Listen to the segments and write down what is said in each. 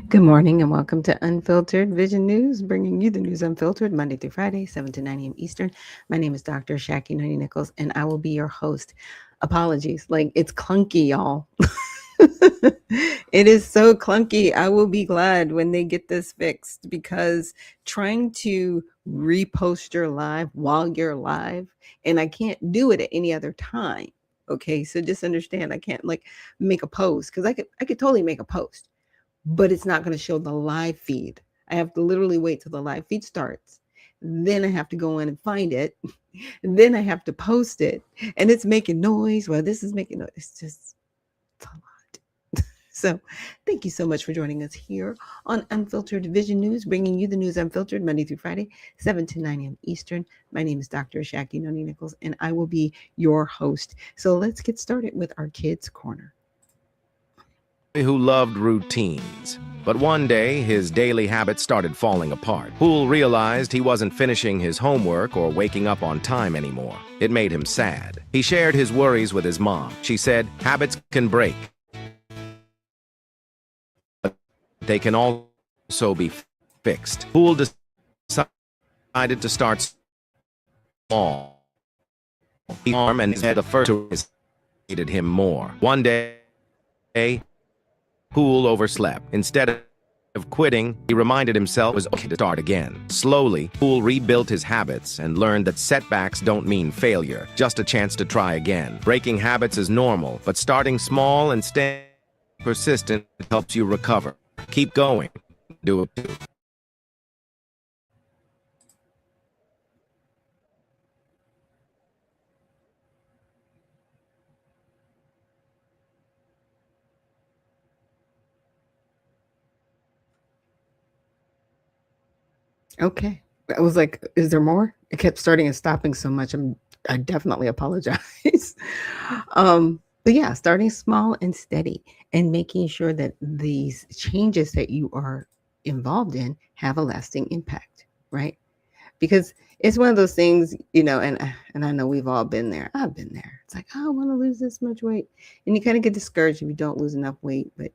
Good morning and welcome to Unfiltered Vision News, bringing you the news unfiltered Monday through Friday, 7 to 9 a.m. Eastern. My name is Dr. Shaki Noni Nichols, and I will be your host. Apologies, like it's clunky, y'all. It is so clunky. I will be glad when they get this fixed because trying to repost your live while you're live, and I can't do it at any other time. Okay, so just understand I can't like make a post because I could totally make a post, but it's not going to show the live feed. I have to literally wait till the live feed starts. Then I have to go in and find it. And then I have to post it. And it's making noise. Well, this is making noise. It's a lot. So thank you so much for joining us here on Unfiltered Vision News, bringing you the news unfiltered Monday through Friday, 7 to 9 a.m. Eastern. My name is Dr. Shaki Noni Nichols, and I will be your host. So let's get started with our Kids Corner. Who loved routines. But one day, his daily habits started falling apart. Poole realized he wasn't finishing his homework or waking up on time anymore. It made him sad. He shared his worries with his mom. She said, "Habits can break. They can also be fixed." Poole decided to start small. His arm and his head first irritated him more. One day, Poole overslept. Instead of quitting, he reminded himself it was okay to start again. Slowly, Poole rebuilt his habits and learned that setbacks don't mean failure, just a chance to try again. Breaking habits is normal, but starting small and staying persistent helps you recover. Keep going. Do it too. Okay. I was like, is there more? It kept starting and stopping so much. I definitely apologize. But yeah, starting small and steady and making sure that these changes that you are involved in have a lasting impact, right? Because it's one of those things, and I know we've all been there. I've been there. It's like, oh, I want to lose this much weight. And you kind of get discouraged if you don't lose enough weight. But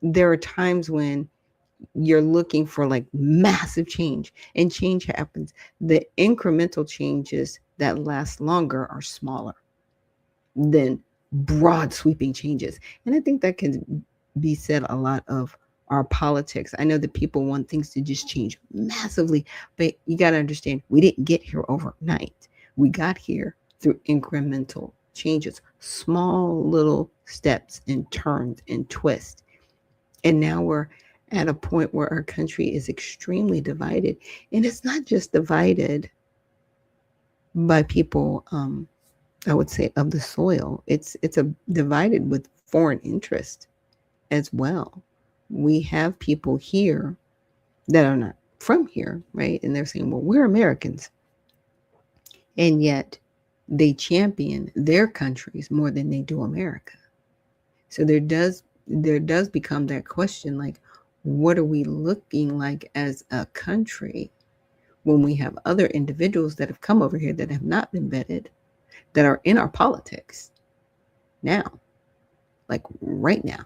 there are times when you're looking for like massive change, and change happens. The incremental changes that last longer are smaller than broad sweeping changes. And I think that can be said a lot of our politics. I know that people want things to just change massively, but you got to understand we didn't get here overnight. We got here through incremental changes, small little steps and turns and twists. And now we're at a point where our country is extremely divided. And it's not just divided by people, I would say, of the soil. It's a divided with foreign interest as well. We have people here that are not from here, right? And they're saying, well, we're Americans. And yet they champion their countries more than they do America. So there does become that question, like, what are we looking like as a country when we have other individuals that have come over here that have not been vetted, that are in our politics now, like right now?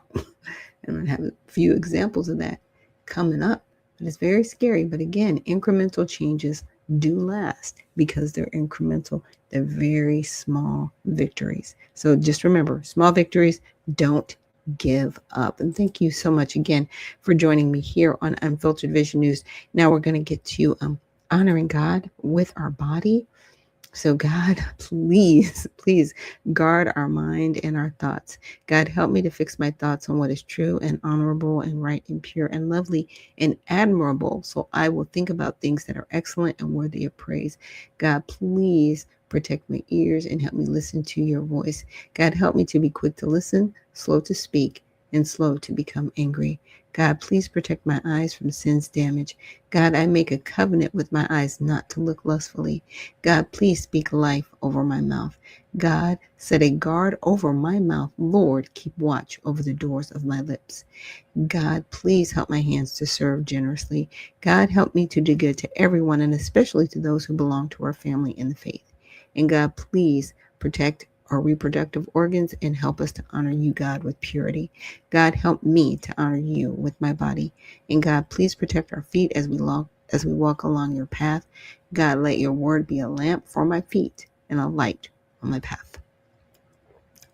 And I have a few examples of that coming up, but it's very scary. But again, incremental changes do last because they're incremental. They're very small victories. So just remember, small victories, don't give up. And thank you so much again for joining me here on Unfiltered Vision News. Now we're going to get to honoring God with our body. So, God, please, please guard our mind and our thoughts. God, help me to fix my thoughts on what is true and honorable and right and pure and lovely and admirable. So I will think about things that are excellent and worthy of praise. God, please protect my ears and help me listen to your voice. God, help me to be quick to listen, slow to speak, and slow to become angry. God, please protect my eyes from sin's damage. God, I make a covenant with my eyes not to look lustfully. God, please speak life over my mouth. God, set a guard over my mouth. Lord, keep watch over the doors of my lips. God, please help my hands to serve generously. God, help me to do good to everyone, and especially to those who belong to our family in the faith. And God, please protect our reproductive organs and help us to honor you, God, with purity. God, help me to honor you with my body. And God, please protect our feet as we walk along your path. God, let your word be a lamp for my feet and a light on my path.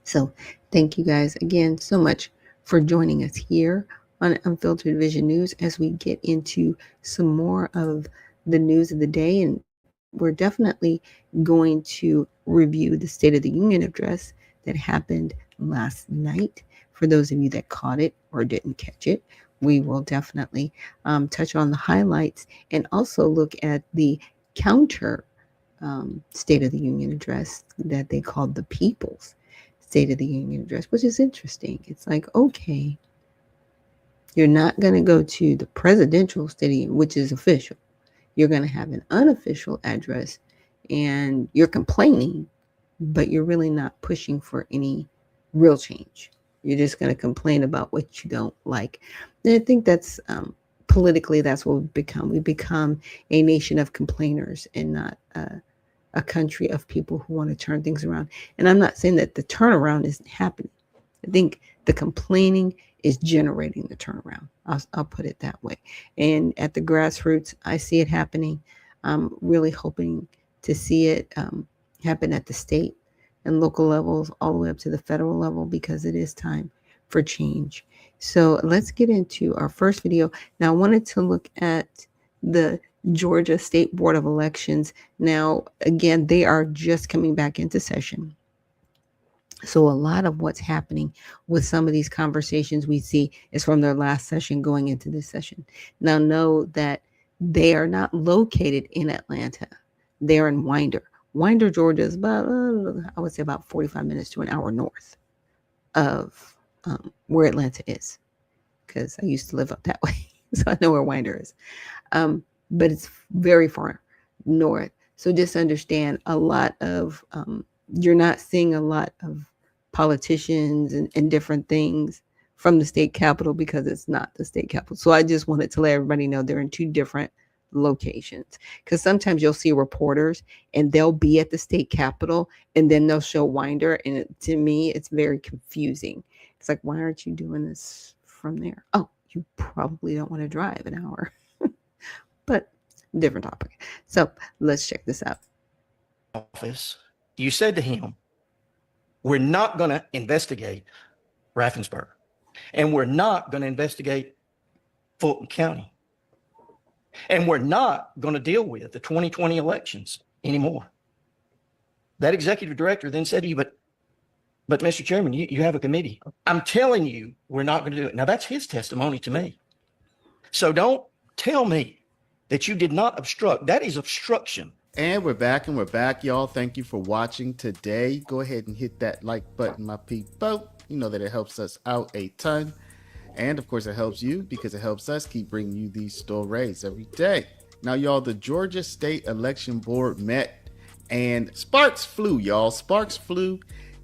So thank you guys again so much for joining us here on Unfiltered Vision News as we get into some more of the news of the day. And we're definitely going to review the State of the Union address that happened last night. For those of you that caught it or didn't catch it, we will definitely touch on the highlights and also look at the counter State of the Union address that they called the People's State of the Union address, which is interesting. It's like, okay, you're not going to go to the presidential State of the Union, which is official. You're going to have an unofficial address and you're complaining, but you're really not pushing for any real change. You're just going to complain about what you don't like. And I think that's politically, that's what we've become. We've become a nation of complainers and not a country of people who want to turn things around. And I'm not saying that the turnaround isn't happening. I think the complaining is generating the turnaround. I'll put it that way. And at the grassroots, I see it happening. I'm really hoping to see it happen at the state and local levels, all the way up to the federal level, because it is time for change. So let's get into our first video. Now, I wanted to look at the Georgia State Board of Elections. Now, again, they are just coming back into session. So a lot of what's happening with some of these conversations we see is from their last session going into this session. Now, know that they are not located in Atlanta. They're in Winder. Winder, Georgia is about, I would say about 45 minutes to an hour north of where Atlanta is, because I used to live up that way. So I know where Winder is. But it's very far north. So just understand a lot of, you're not seeing a lot of politicians and different things from the state capitol because it's not the state capitol. So I just wanted to let everybody know they're in two different locations, because sometimes you'll see reporters and they'll be at the state capitol and then they'll show Winder. And to me, it's very confusing. It's like, why aren't you doing this from there? Oh, you probably don't want to drive an hour. But different topic. So let's check this out. Office, you said to him, we're not going to investigate Raffensperger, and we're not going to investigate Fulton County, and we're not going to deal with the 2020 elections anymore. That executive director then said to you, but Mr. Chairman, you have a committee. I'm telling you, we're not going to do it. Now, that's his testimony to me. So don't tell me that you did not obstruct. That is obstruction. And we're back, y'all. Thank you for watching today. Go ahead and hit that like button, my people. You know that it helps us out a ton. And of course, it helps you because it helps us keep bringing you these stories every day. Now, y'all, the Georgia State Election Board met and sparks flew, y'all. Sparks flew.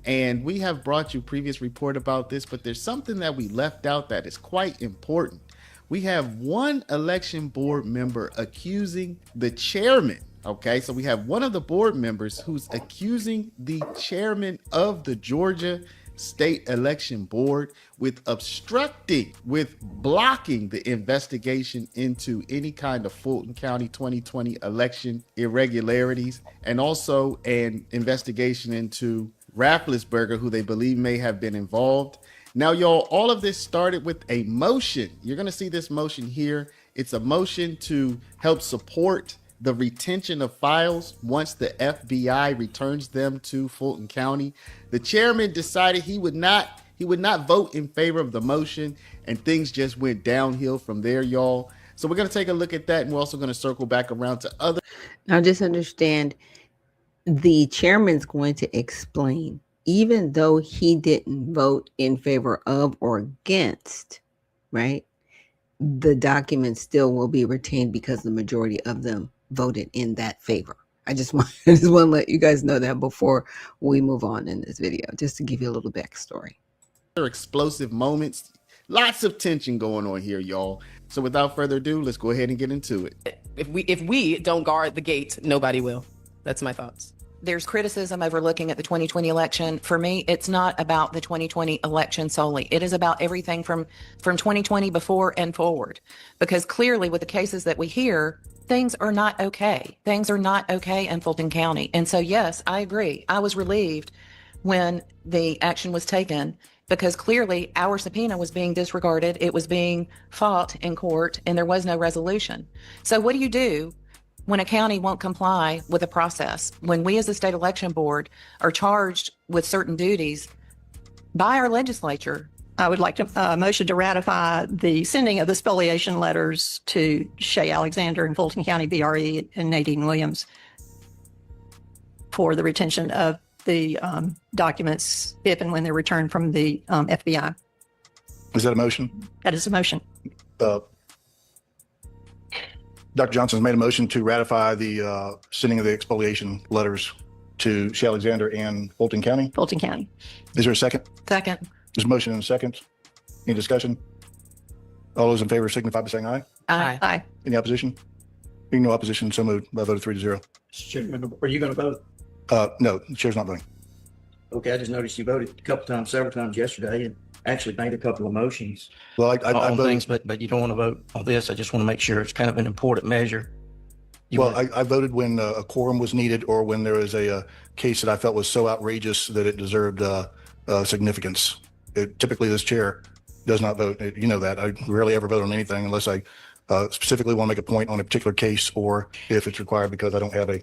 And we have brought you previous report about this, but there's something that we left out that is quite important. We have one election board member accusing the chairman. Okay, so we have one of the board members who's accusing the chairman of the Georgia State Election Board with obstructing, with blocking the investigation into any kind of Fulton County 2020 election irregularities, and also an investigation into Raffensperger, who they believe may have been involved. Now, y'all, all of this started with a motion. You're going to see this motion here. It's a motion to help support the retention of files once the FBI returns them to Fulton County. The chairman decided he would not vote in favor of the motion, and things just went downhill from there, y'all. So we're going to take a look at that, and we're also going to circle back around to other. Now, just understand, the chairman's going to explain, even though he didn't vote in favor of or against, right? The documents still will be retained because the majority of them voted in that favor. I just want to let you guys know that before we move on in this video, just to give you a little backstory. Explosive moments, lots of tension going on here, y'all. So without further ado, let's go ahead and get into it. If we don't guard the gate, nobody will. That's my thoughts. there's criticism over looking at the 2020 election. For me, it's not about the 2020 election solely. It is about everything from 2020 before and forward, because clearly with the cases that we hear, things are not okay. Things are not okay in Fulton County. And so, yes, I agree. I was relieved when the action was taken, because clearly our subpoena was being disregarded. It was being fought in court, and there was no resolution. So what do you do when a county won't comply with a process? When we as the state election board are charged with certain duties by our legislature? I would like to motion to ratify the sending of the spoliation letters to Shay Alexander in Fulton County BRE and Nadine Williams for the retention of the documents if and when they're returned from the FBI. Is that a motion? That is a motion. Dr. Johnson's made a motion to ratify the sending of the expoliation letters to Shay Alexander and Fulton County. Fulton County. Is there a second? Second. There's a motion and a second. Any discussion? All those in favor signify by saying aye. Aye. Aye. Any opposition? Being no opposition, so moved by a vote of 3-0. Chairman, are you going to vote? No, the chair's not voting. Okay, I just noticed you voted a couple times, several times yesterday, and actually made a couple of motions Well, I on voted. things, but you don't want to vote on this. I just want to make sure it's kind of an important measure. I voted when a quorum was needed or when there was a case that I felt was so outrageous that it deserved significance. Typically, this chair does not vote. You know that. I rarely ever vote on anything unless I specifically want to make a point on a particular case or if it's required because I don't have a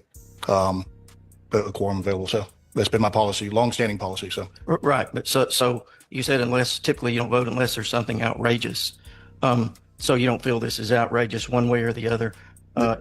quorum available. So that's been my policy, longstanding policy. So Right, but so you said typically you don't vote unless there's something outrageous. So you don't feel this is outrageous one way or the other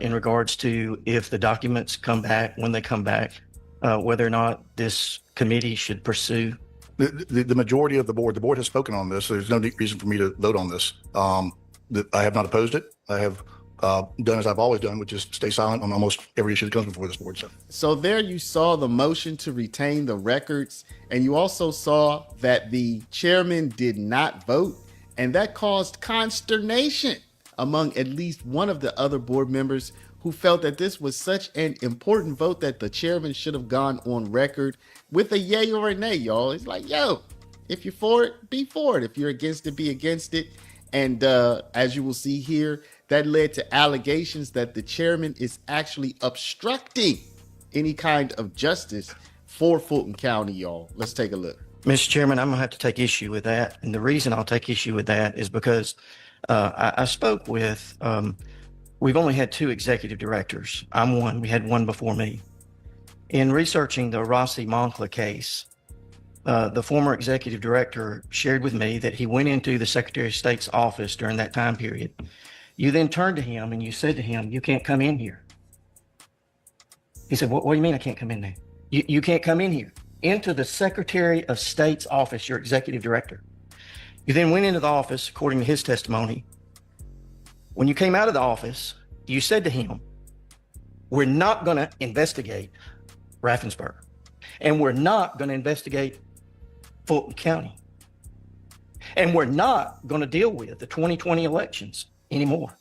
in regards to if the documents come back, when they come back, whether or not this committee should pursue. the majority of the board has spoken on this. There's no reason for me to vote on this. I have not opposed it. I have done as I've always done, which is stay silent on almost every issue that comes before this board. So there you saw the motion to retain the records, and you also saw that the chairman did not vote, and that caused consternation among at least one of the other board members who felt that this was such an important vote that the chairman should have gone on record with a yay or a nay, y'all. It's like, yo, if you're for it, be for it. If you're against it, be against it. And as you will see here, that led to allegations that the chairman is actually obstructing any kind of justice for Fulton County, y'all. Let's take a look. Mr. Chairman, I'm gonna have to take issue with that. And the reason I'll take issue with that is because I spoke with, we've only had 2 executive directors. I'm one, we had one before me. In researching the Rossi Moncla case, the former executive director shared with me that he went into the Secretary of State's office during that time period. You then turned to him and you said to him, "You can't come in here." He said, what do you mean I can't come in there? You can't come in here. Into the Secretary of State's office, your executive director. You then went into the office, according to his testimony. When you came out of the office, you said to him, "We're not going to investigate Raffensperger, and we're not going to investigate Fulton County, and we're not going to deal with the 2020 elections anymore."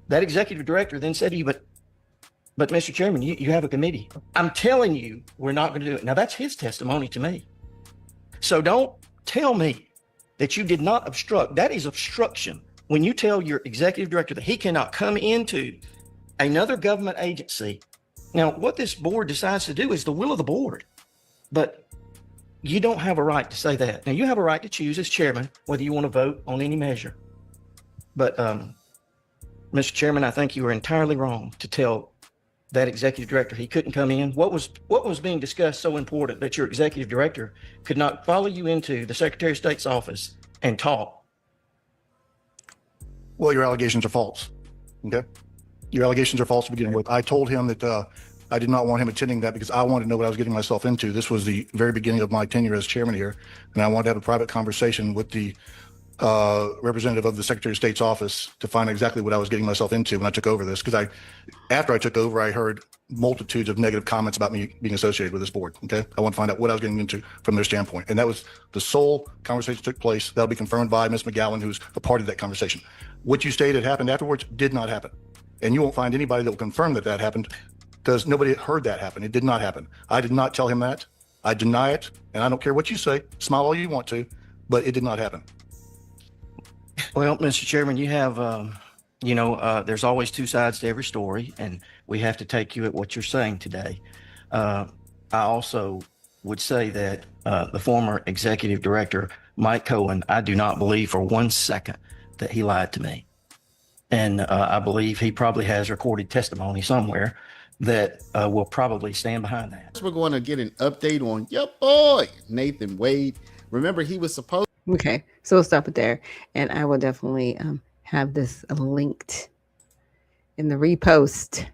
That executive director then said to you, but Mr. Chairman, you have a committee. I'm telling you, we're not going to do it. Now, that's his testimony to me. So don't tell me that you did not obstruct. That is obstruction. When you tell your executive director that he cannot come into another government agency. Now, what this board decides to do is the will of the board, but you don't have a right to say that. Now, you have a right to choose as chairman whether you want to vote on any measure. But, Mr. Chairman, I think you were entirely wrong to tell that executive director he couldn't come in. What was being discussed so important that your executive director could not follow you into the Secretary of State's office and talk? Well, your allegations are false. Okay. Your allegations are false to begin with. I told him that I did not want him attending that because I wanted to know what I was getting myself into. This was the very beginning of my tenure as chairman here, and I wanted to have a private conversation with the representative of the Secretary of State's office to find exactly what I was getting myself into when I took over this. Because after I took over, I heard multitudes of negative comments about me being associated with this board. Okay. I want to find out what I was getting into from their standpoint. And that was the sole conversation that took place. That'll be confirmed by Ms. McGowan, who's a part of that conversation. What you stated happened afterwards did not happen. And you won't find anybody that will confirm that happened because nobody heard that happen. It did not happen. I did not tell him that. I deny it, and I don't care what you say. Smile all you want to, but it did not happen. Well, Mr. Chairman, you have, there's always two sides to every story, and we have to take you at what you're saying today. I also would say that the former executive director, Mike Cohen, I do not believe for 1 second that he lied to me. And I believe he probably has recorded testimony somewhere that will probably stand behind that. We're going to get an update on your boy, Nathan Wade. Remember, he was supposed. Okay, so we'll stop it there. And I will definitely have this linked in the repost.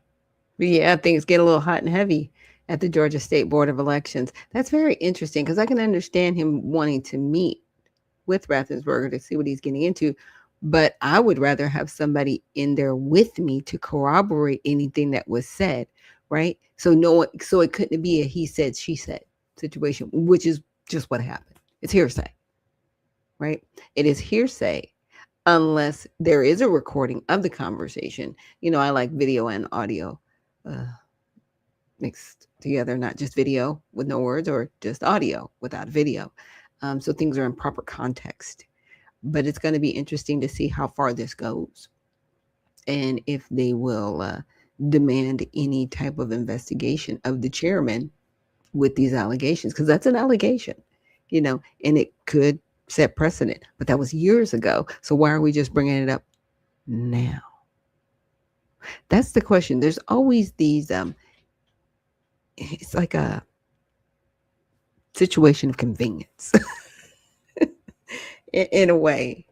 But yeah, things get a little hot and heavy at the Georgia State Board of Elections. That's very interesting because I can understand him wanting to meet with Raffensperger to see what he's getting into. But I would rather have somebody in there with me to corroborate anything that was said, right? So it couldn't be a he said, she said situation, which is just what happened. It's hearsay, right? It is hearsay unless there is a recording of the conversation. I like video and audio mixed together, not just video with no words or just audio without video. So things are in proper context. But it's going to be interesting to see how far this goes and if they will demand any type of investigation of the chairman with these allegations, because that's an allegation, and it could set precedent. But that was years ago. So why are we just bringing it up now? That's the question. There's always these, it's like a situation of convenience. In a way.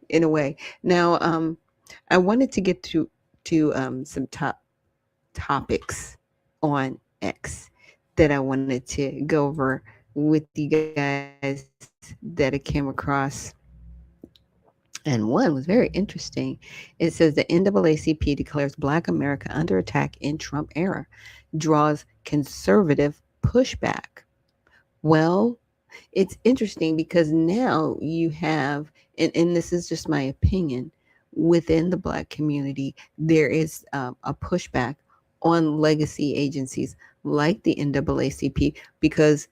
Now, I wanted to get to some top topics on X that I wanted to go over with you guys that I came across. And one was very interesting. It says the NAACP declares Black America under attack in Trump era, draws conservative pushback. Well, it's interesting because now you have, and this is just my opinion, within the Black community, there is a pushback on legacy agencies like the NAACP because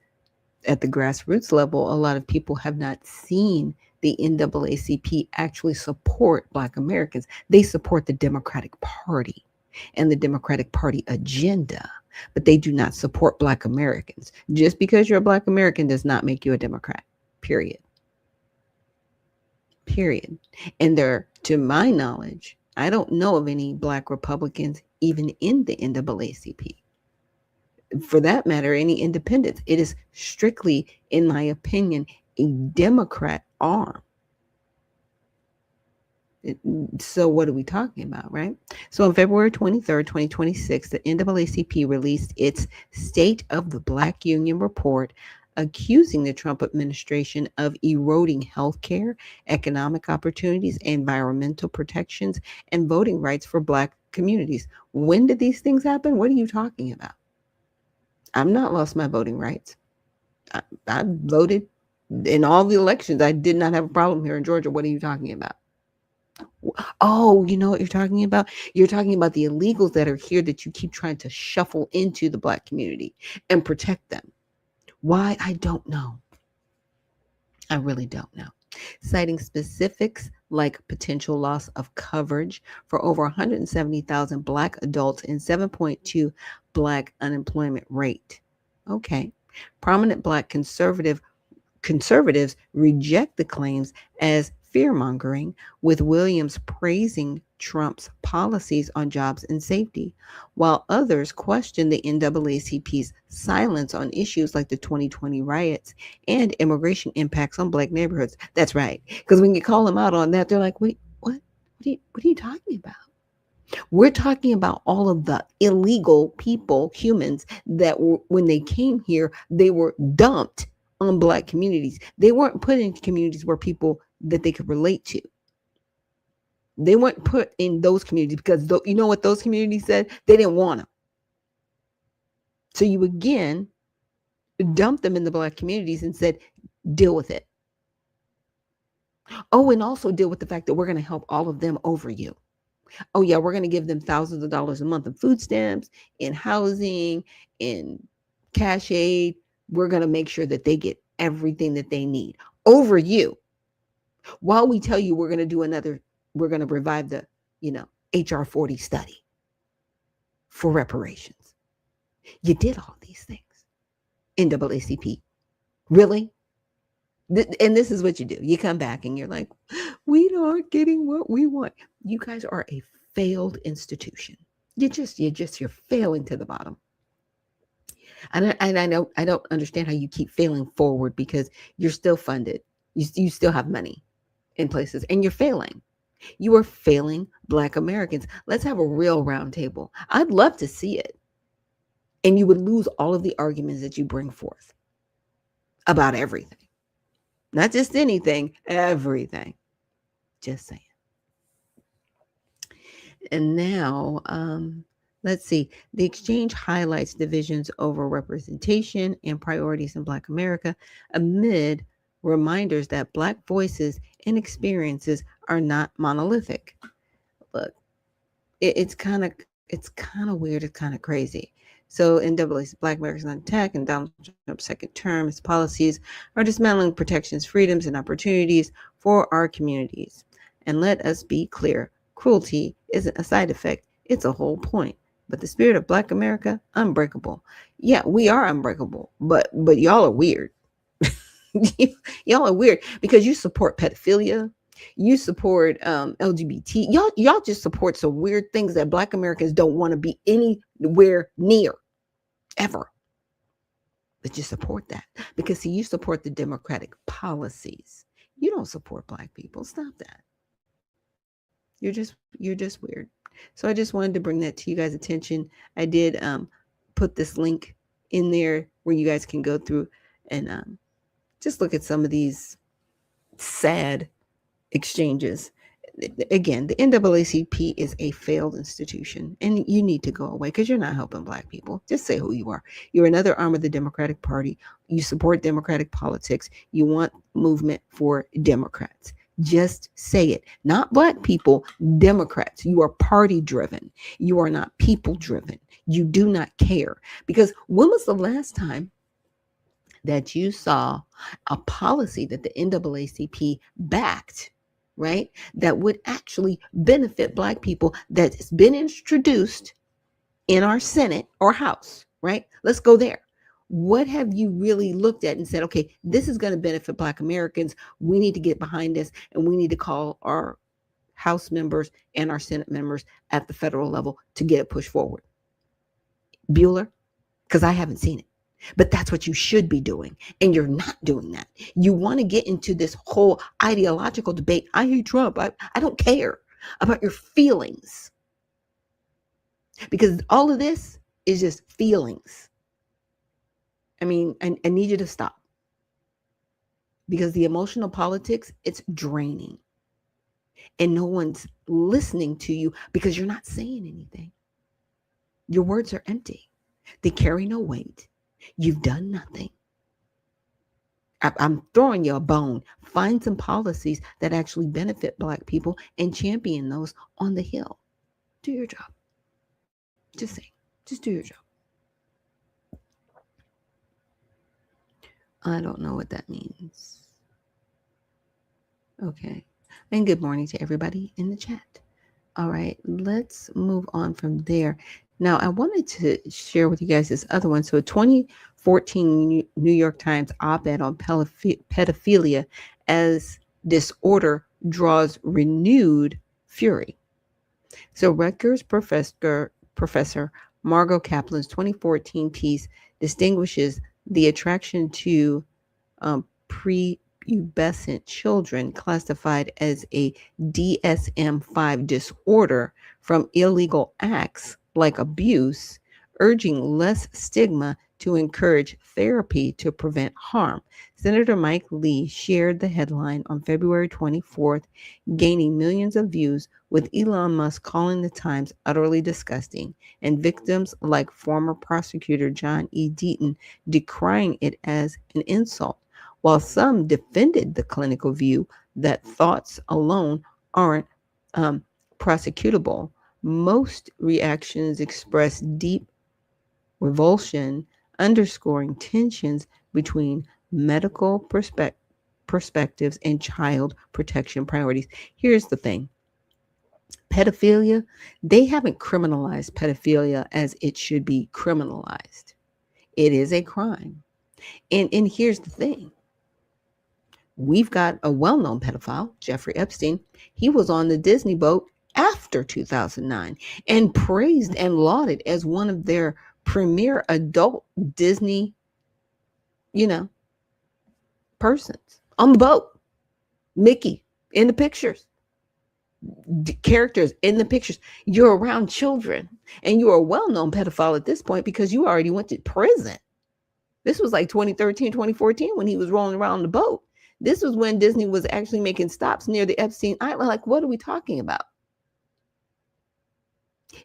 at the grassroots level, a lot of people have not seen the NAACP actually support Black Americans. They support the Democratic Party and the Democratic Party agenda, but they do not support Black Americans. Just because you're a Black American does not make you a Democrat, period. And there, to my knowledge, I don't know of any Black Republicans even in the NAACP. For that matter, any independents. It is strictly, in my opinion, a Democrat arm. So what are we talking about, right? So on February 23rd, 2026, the NAACP released its State of the Black Union report, accusing the Trump administration of eroding healthcare, economic opportunities, environmental protections, and voting rights for Black communities. When did these things happen? What are you talking about? I've not lost my voting rights. I voted in all the elections. I did not have a problem here in Georgia. What are you talking about? Oh, you know what you're talking about? You're talking about the illegals that are here that you keep trying to shuffle into the Black community and protect them. Why? I don't know. I really don't know. Citing specifics like potential loss of coverage for over 170,000 Black adults and 7.2 Black unemployment rate. Okay. Prominent Black conservatives reject the claims as fear-mongering, with Williams praising Trump's policies on jobs and safety, while others question the NAACP's silence on issues like the 2020 riots and immigration impacts on Black neighborhoods. That's right. Because when you call them out on that, they're like, wait, what? What are you talking about? We're talking about all of the illegal people, humans, that were, when they came here, they were dumped on Black communities. They weren't put in communities where people that they could relate to. They weren't put in those communities because you know what those communities said? They didn't want them. So you again dumped them in the Black communities and said, deal with it. Oh, and also deal with the fact that we're going to help all of them over you. Oh yeah, we're going to give them thousands of dollars a month in food stamps, in housing, in cash aid. We're going to make sure that they get everything that they need over you. While we tell you we're going to do we're going to revive the, HR 40 study for reparations. You did all these things. NAACP. Really? And this is what you do. You come back and you're like, we aren't getting what we want. You guys are a failed institution. You're failing to the bottom. And I don't understand how you keep failing forward, because you're still funded. You still have money in places, and you're failing. You are failing Black Americans. Let's have a real round table. I'd love to see it. And you would lose all of the arguments that you bring forth about everything. Not just anything, everything. Just saying. And now, let's see. The exchange highlights divisions over representation and priorities in Black America amid reminders that Black voices and experiences are not monolithic. Look, it's kind of weird. It's kind of crazy. So NAACP, Black Americans on Attack, and Donald Trump's second term, his policies are dismantling protections, freedoms, and opportunities for our communities. And let us be clear, cruelty isn't a side effect, it's a whole point. But the spirit of Black America, unbreakable. Yeah, we are unbreakable, but y'all are weird. Y'all are weird because you support pedophilia. You support LGBT. Y'all just support some weird things that Black Americans don't want to be anywhere near, ever. But you support that because, see, you support the Democratic policies. You don't support Black people. Stop that. You're just weird. So I just wanted to bring that to you guys' attention. I did put this link in there where you guys can go through and just look at some of these sad exchanges. Again, the NAACP is a failed institution, and you need to go away because you're not helping Black people. Just say who you are. You're another arm of the Democratic Party. You support Democratic politics. You want movement for Democrats. Just say it. Not Black people, Democrats. You are party driven. You are not people driven. You do not care. Because when was the last time that you saw a policy that the NAACP backed, right, that would actually benefit Black people, that's been introduced in our Senate or House, right? Let's go there. What have you really looked at and said, okay, this is going to benefit Black Americans. We need to get behind this, and we need to call our House members and our Senate members at the federal level to get it pushed forward? Bueller? Because I haven't seen it. But that's what you should be doing. And you're not doing that. You want to get into this whole ideological debate. I hate Trump. I don't care about your feelings. Because all of this is just feelings. I mean, I need you to stop. Because the emotional politics, it's draining. And no one's listening to you because you're not saying anything. Your words are empty. They carry no weight. You've done nothing. I'm throwing you a bone. Find some policies that actually benefit Black people and champion those on the Hill. Do your job. Just say, just do your job. I don't know what that means. Okay. And good morning to everybody in the chat. All right, let's move on from there. Now, I wanted to share with you guys this other one. So a 2014 New York Times op-ed on pedophilia as disorder draws renewed fury. So Rutgers professor Margot Kaplan's 2014 piece distinguishes the attraction to prepubescent children classified as a DSM-5 disorder from illegal acts like abuse, urging less stigma to encourage therapy to prevent harm. Senator Mike Lee shared the headline on February 24th, gaining millions of views, with Elon Musk calling the Times utterly disgusting, and victims like former prosecutor John E. Deaton decrying it as an insult, while some defended the clinical view that thoughts alone aren't prosecutable, most reactions express deep revulsion, underscoring tensions between medical perspectives and child protection priorities. Here's the thing. Pedophilia, they haven't criminalized pedophilia as it should be criminalized. It is a crime. And here's the thing. We've got a well-known pedophile, Jeffrey Epstein. He was on the Disney boat after 2009 and praised and lauded as one of their premier adult Disney, persons on the boat. Mickey in the pictures, characters in the pictures. You're around children and you're a well-known pedophile at this point because you already went to prison. This was like 2013, 2014 when he was rolling around the boat. This was when Disney was actually making stops near the Epstein Island. Like, what are we talking about?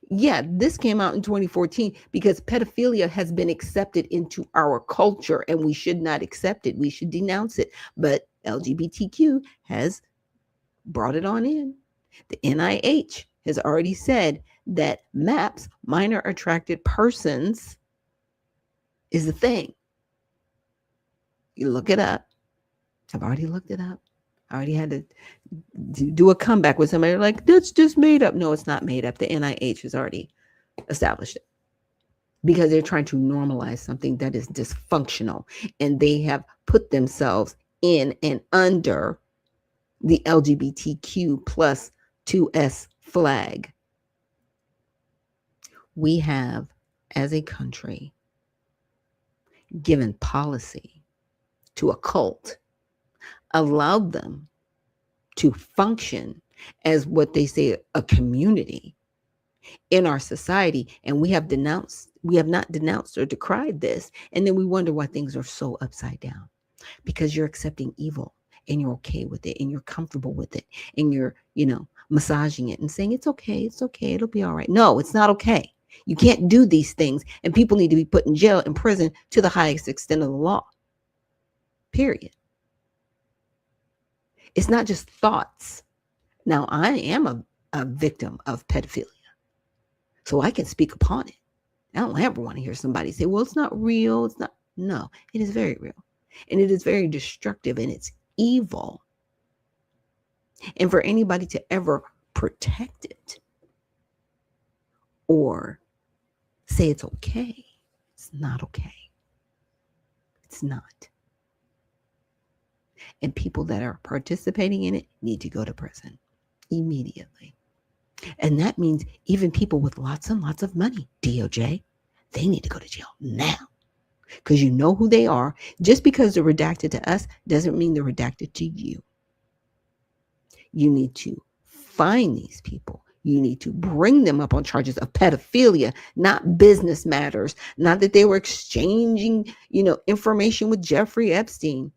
Yeah, this came out in 2014 because pedophilia has been accepted into our culture and we should not accept it. We should denounce it. But LGBTQ has brought it on in. The NIH has already said that MAPS, minor attracted persons, is a thing. You look it up. I've already looked it up. I already had to do a comeback with somebody like, that's just made up. No, it's not made up. The NIH has already established it because they're trying to normalize something that is dysfunctional. And they have put themselves in and under the LGBTQ plus 2S flag. We have, as a country, given policy to a cult, allowed them to function as what they say a community in our society, and we have not denounced or decried this, and then we wonder why things are so upside down, because you're accepting evil and you're okay with it and you're comfortable with it and you're massaging it and saying it's okay, it'll be all right. No, it's not okay. You can't do these things, and people need to be put in jail and prison to the highest extent of the law, period. It's not just thoughts. Now, I am a victim of pedophilia, so I can speak upon it. I don't ever want to hear somebody say, well, it's not real. It's not. No, it is very real. And it is very destructive and it's evil. And for anybody to ever protect it or say it's okay, it's not okay. It's not. And people that are participating in it need to go to prison immediately. And that means even people with lots and lots of money, DOJ, they need to go to jail now. Because you know who they are. Just because they're redacted to us doesn't mean they're redacted to you. You need to find these people. You need to bring them up on charges of pedophilia, not business matters, not that they were exchanging, information with Jeffrey Epstein,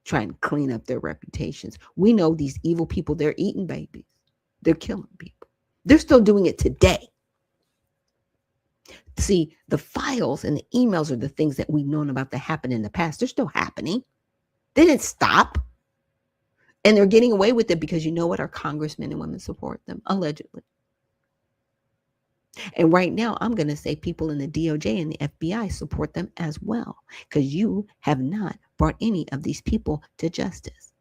trying to clean up their reputations. We know these evil people, they're eating babies. They're killing people. They're still doing it today. See, the files and the emails are the things that we've known about that happened in the past. They're still happening. They didn't stop. And they're getting away with it because you know what? Our congressmen and women support them, allegedly. And right now, I'm going to say people in the DOJ and the FBI support them as well, because you have not brought any of these people to justice.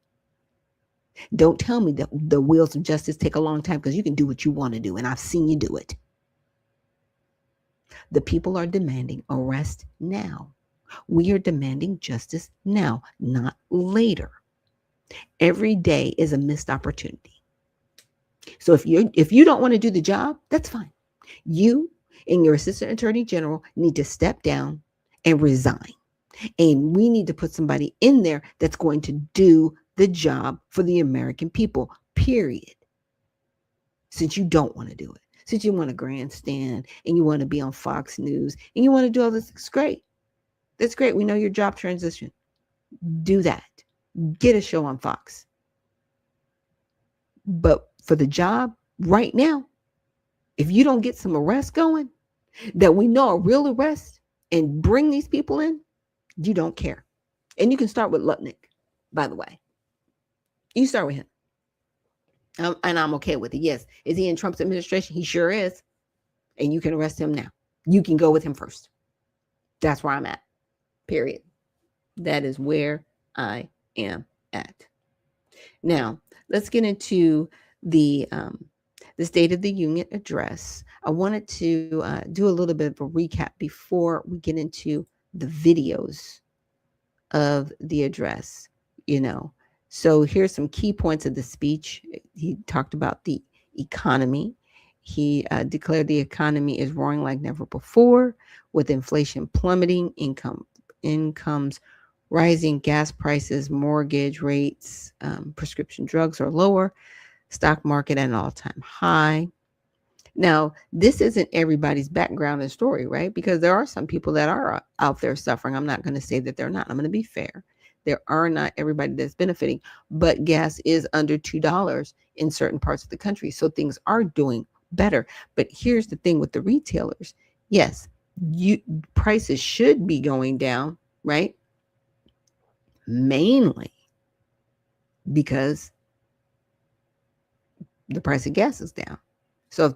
Don't tell me that the wheels of justice take a long time, because you can do what you want to do, and I've seen you do it. The people are demanding arrest now. We are demanding justice now, not later. Every day is a missed opportunity. So if you don't want to do the job, that's fine. You and your assistant attorney general need to step down and resign. And we need to put somebody in there that's going to do the job for the American people, period. Since you don't want to do it. Since you want to grandstand and you want to be on Fox News and you want to do all this, it's great. That's great. We know your job transition. Do that. Get a show on Fox. But for the job right now, if you don't get some arrests going that we know are real arrests and bring these people in, you don't care. And you can start with Lutnik, by the way. You start with him. And I'm okay with it. Yes. Is he in Trump's administration? He sure is. And you can arrest him now. You can go with him first. That's where I'm at. Period. That is where I am at. Now, let's get into the State of the Union address. I wanted to do a little bit of a recap before we get into the videos of the address. So here's some key points of the speech. He talked about the economy. He declared the economy is roaring like never before, with inflation plummeting, incomes rising, gas prices, mortgage rates, prescription drugs are lower, stock market at an all-time high. Now, this isn't everybody's background and story, right? Because there are some people that are out there suffering. I'm not going to say that they're not. I'm going to be fair. There are not everybody that's benefiting, but gas is under $2 in certain parts of the country. So things are doing better. But here's the thing with the retailers. Yes, prices should be going down, right? Mainly because the price of gas is down. So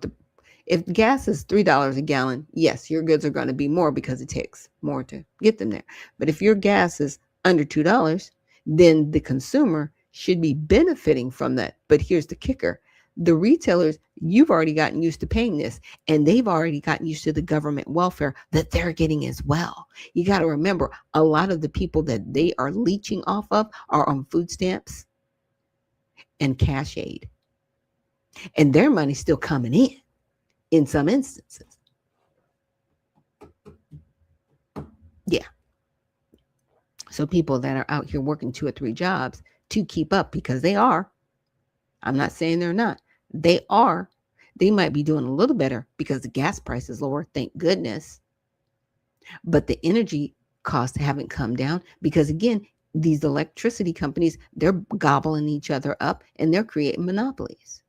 if gas is $3 a gallon, yes, your goods are going to be more because it takes more to get them there. But if your gas is under $2, then the consumer should be benefiting from that. But here's the kicker. The retailers, you've already gotten used to paying this, and they've already gotten used to the government welfare that they're getting as well. You got to remember, a lot of the people that they are leeching off of are on food stamps and cash aid. And their money's still coming in some instances. Yeah. So people that are out here working 2 or 3 jobs to keep up, because they are. I'm not saying they're not. They are. They might be doing a little better because the gas price is lower, thank goodness. But the energy costs haven't come down because, again, these electricity companies, they're gobbling each other up and they're creating monopolies.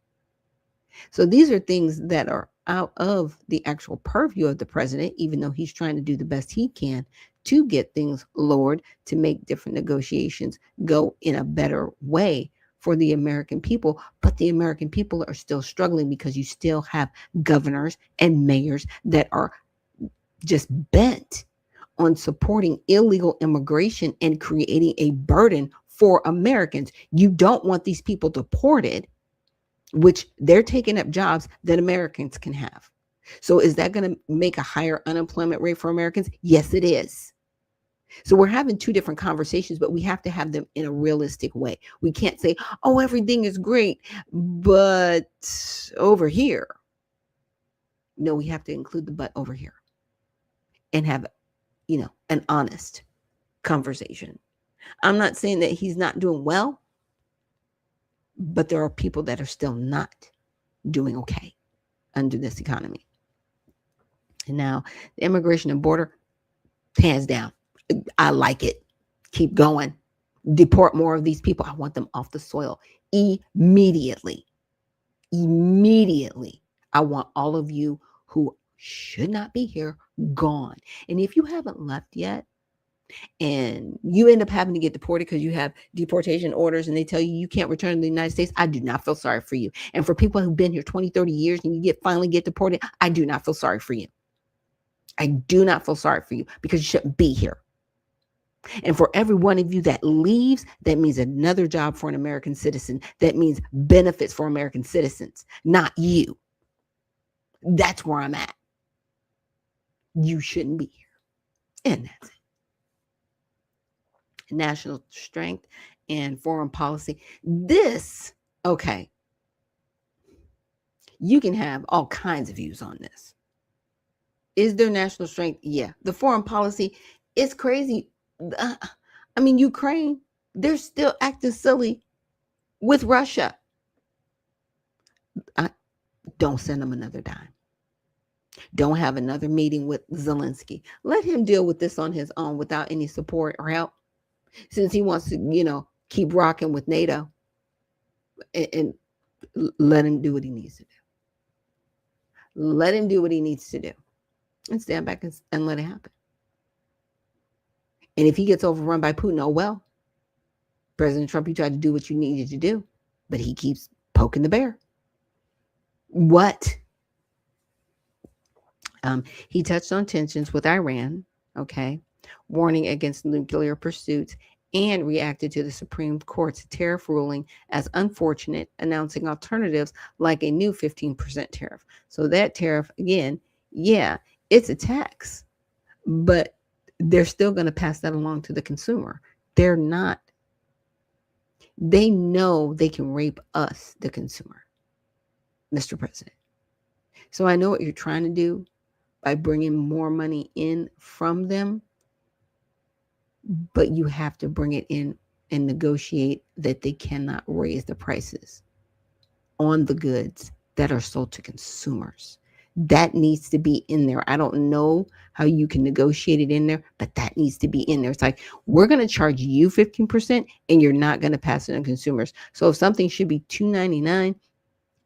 So these are things that are out of the actual purview of the president, even though he's trying to do the best he can to get things lowered, to make different negotiations go in a better way for the American people. But the American people are still struggling because you still have governors and mayors that are just bent on supporting illegal immigration and creating a burden for Americans. You don't want these people deported, which they're taking up jobs that Americans can have. So is that going to make a higher unemployment rate for Americans? Yes, it is. So we're having 2 different conversations, but we have to have them in a realistic way. We can't say, oh, everything is great, but over here. No, we have to include the but over here and have, an honest conversation. I'm not saying that he's not doing well, but there are people that are still not doing okay under this economy. And now the immigration and border, hands down, I like it. Keep going. Deport more of these people. I want them off the soil immediately. Immediately. I want all of you who should not be here gone. And if you haven't left yet, and you end up having to get deported because you have deportation orders and they tell you can't return to the United States, I do not feel sorry for you. And for people who've been here 20, 30 years and you finally get deported, I do not feel sorry for you. I do not feel sorry for you because you shouldn't be here. And for every one of you that leaves, that means another job for an American citizen. That means benefits for American citizens, not you. That's where I'm at. You shouldn't be here. And that's it. National strength and foreign policy. This, okay, you can have all kinds of views on this. Is there national strength? Yeah. The foreign policy is crazy. I mean, Ukraine, they're still acting silly with Russia. Don't send them another dime. Don't have another meeting with Zelensky. Let him deal with this on his own without any support or help. Since he wants to, keep rocking with NATO, and let him do what he needs to do. Let him do what he needs to do and stand back and let it happen. And if he gets overrun by Putin, oh well. President Trump, you tried to do what you needed to do, but he keeps poking the bear. What? He touched on tensions with Iran, okay, warning against nuclear pursuits, and reacted to the Supreme Court's tariff ruling as unfortunate, announcing alternatives like a new 15% tariff. So that tariff, again, yeah, it's a tax, but they're still going to pass that along to the consumer. They're not. They know they can rape us, the consumer, Mr. President. So I know what you're trying to do by bringing more money in from them, but you have to bring it in and negotiate that they cannot raise the prices on the goods that are sold to consumers. That needs to be in there. I don't know how you can negotiate it in there, but that needs to be in there. It's like, we're going to charge you 15% and you're not going to pass it on consumers. So if something should be $2.99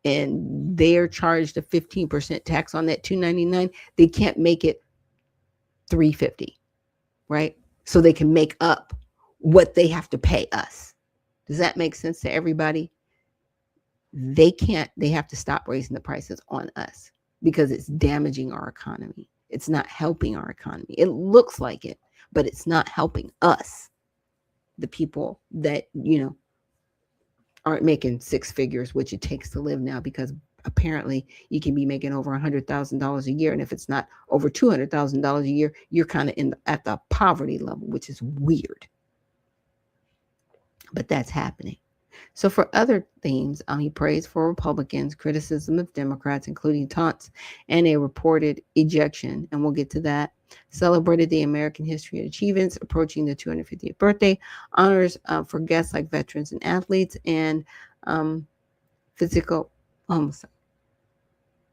and they're charged a 15% tax on that $2.99, they can't make it $3.50, right? So they can make up what they have to pay us. Does that make sense to everybody? They can't. They have to stop raising the prices on us because it's damaging our economy. It's not helping our economy. It looks like it, but it's not helping us, the people that, aren't making six figures, which it takes to live now, because apparently you can be making over $100,000 a year. And if it's not over $200,000 a year, you're kind of at the poverty level, which is weird. But that's happening. So for other themes, he praised for Republicans, criticism of Democrats, including taunts and a reported ejection, and we'll get to that. Celebrated the American history achievements approaching the 250th birthday, honors for guests like veterans and athletes, and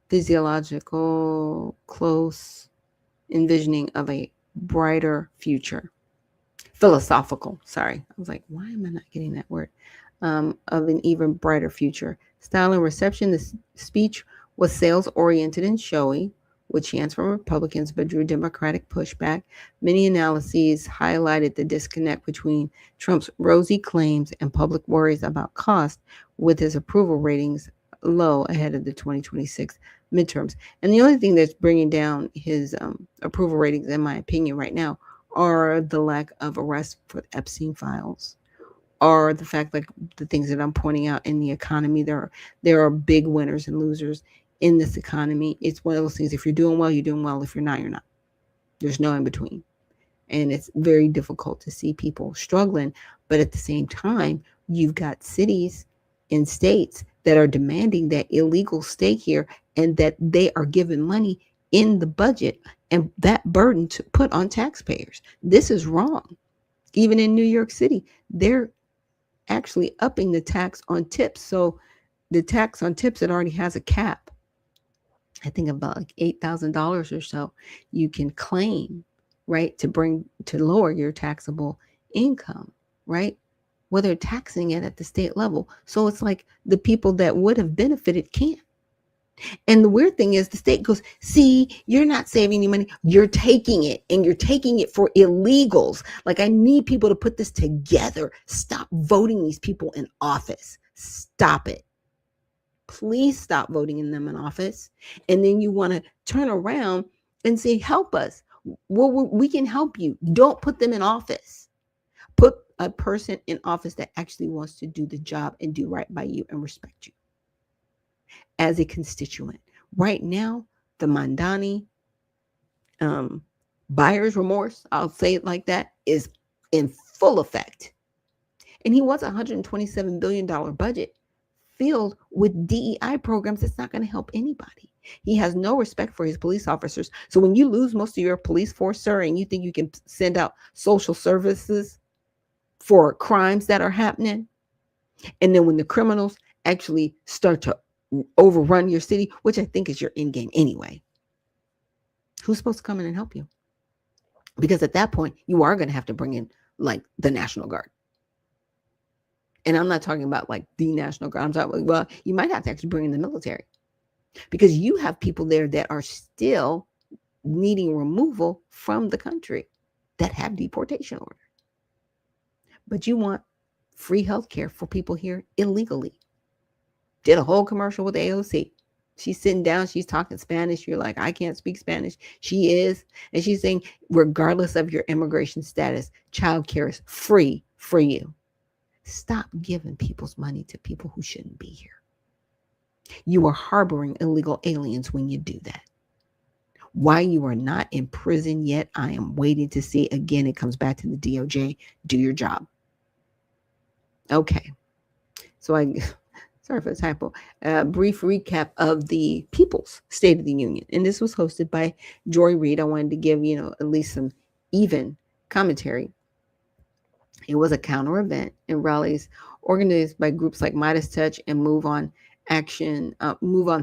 physiological close envisioning of a brighter future. Philosophical, sorry. I was like, why am I not getting that word? Of an even brighter future. Style and reception, the speech was sales-oriented and showy, with chants from Republicans but drew Democratic pushback. Many analyses highlighted the disconnect between Trump's rosy claims and public worries about cost, with his approval ratings low ahead of the 2026 midterms. And the only thing that's bringing down his approval ratings, in my opinion, right now, are the lack of arrest for Epstein files, or the fact, like the things that I'm pointing out in the economy. There are big winners and losers in this economy. It's one of those things. If you're doing well, you're doing well. If you're not, you're not. There's no in between. And it's very difficult to see people struggling. But at the same time, you've got cities and states that are demanding that illegals stay here, and that they are given money in the budget and that burden to put on taxpayers. This is wrong. Even in New York City, they're actually upping the tax on tips. So the tax on tips, it already has a cap. I think about like $8,000 or so you can claim, right, to lower your taxable income, right? Well, they're taxing it at the state level. So it's like the people that would have benefited can't. And the weird thing is the state goes, see, you're not saving any money. You're taking it, and you're taking it for illegals. Like, I need people to put this together. Stop voting these people in office. Stop it. Please stop voting them in office. And then you want to turn around and say, help us. Well, we can help you. Don't put them in office. Put a person in office that actually wants to do the job and do right by you and respect you as a constituent. Right now, the Mandani buyer's remorse, I'll say it like that, is in full effect. And he wants a $127 billion budget filled with DEI programs that's not going to help anybody. He has no respect for his police officers. So when you lose most of your police force, sir, and you think you can send out social services for crimes that are happening, and then when the criminals actually start to overrun your city, which I think is your end game anyway, who's supposed to come in and help you? Because at that point, you are going to have to bring in like the National Guard. And I'm not talking about like the National Guard. I'm talking, well, you might have to actually bring in the military, because you have people there that are still needing removal from the country that have deportation orders. But you want free health care for people here illegally. Did a whole commercial with AOC. She's sitting down, she's talking Spanish. You're like, I can't speak Spanish. She is. And she's saying, regardless of your immigration status, childcare is free for you. Stop giving people's money to people who shouldn't be here. You are harboring illegal aliens when you do that. Why you are not in prison yet, I am waiting to see. Again, it comes back to the DOJ. Do your job. Okay. So sorry for the typo. Brief recap of the People's State of the Union. And this was hosted by Joy Reid. I wanted to give, at least some even commentary. It was a counter event and rallies organized by groups like Midas Touch and Move On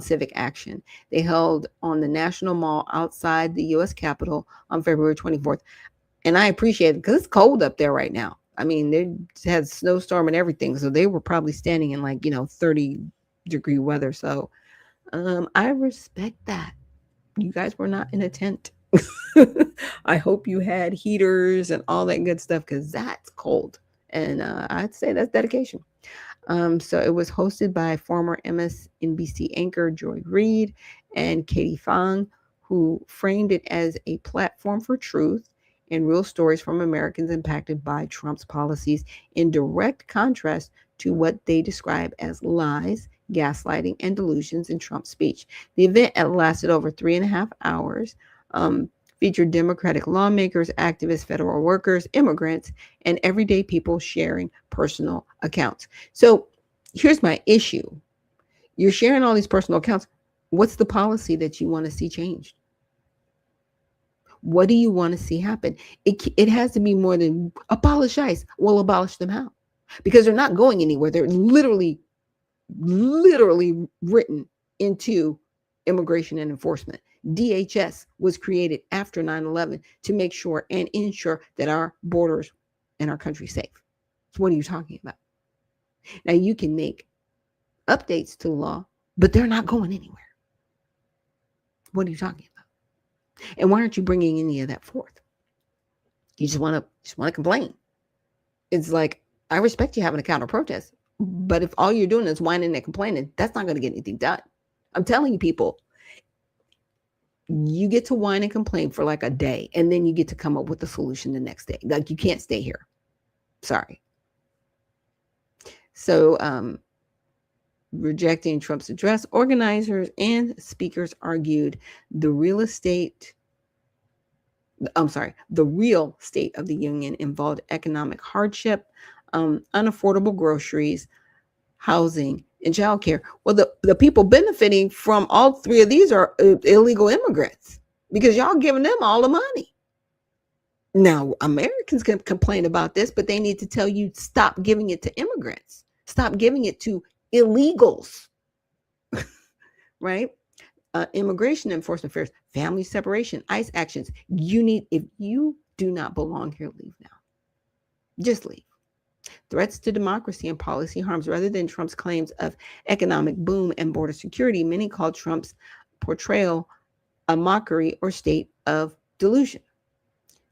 Civic Action. They held on the National Mall outside the U.S. Capitol on February 24th. And I appreciate it because it's cold up there right now. I mean, they had snowstorm and everything. So they were probably standing in 30-degree weather. So I respect that. You guys were not in a tent. I hope you had heaters and all that good stuff because that's cold. And I'd say that's dedication. So it was hosted by former MSNBC anchor Joy Reid and Katie Fang, who framed it as a platform for truth and real stories from Americans impacted by Trump's policies, in direct contrast to what they describe as lies, gaslighting, and delusions in Trump's speech. The event lasted over 3.5 hours, featured Democratic lawmakers, activists, federal workers, immigrants, and everyday people sharing personal accounts. So here's my issue. You're sharing all these personal accounts. What's the policy that you want to see changed? What do you want to see happen? It has to be more than abolish ICE. Well, abolish them how? Because they're not going anywhere. They're literally written into immigration and enforcement. DHS was created after 9/11 to make sure and ensure that our borders and our country is safe. So what are you talking about? Now you can make updates to the law, but they're not going anywhere. What are you talking about? And why aren't you bringing any of that forth? You just want to complain. It's like, I respect you having a counter protest, but if all you're doing is whining and complaining, that's not going to get anything done. I'm telling you, people, you get to whine and complain for like a day, and then you get to come up with a solution the next day. Like, you can't stay here. Sorry. So, rejecting Trump's address, organizers and speakers argued the real state of the union involved economic hardship, unaffordable groceries, housing, and childcare. Well, the people benefiting from all three of these are illegal immigrants, because y'all giving them all the money. Now, Americans can complain about this, but they need to tell you, stop giving it to immigrants. Stop giving it to illegals, right? Immigration enforcement affairs, family separation, ICE actions. If you do not belong here, leave now. Just leave. Threats to democracy and policy harms. Rather than Trump's claims of economic boom and border security, many called Trump's portrayal a mockery or state of delusion.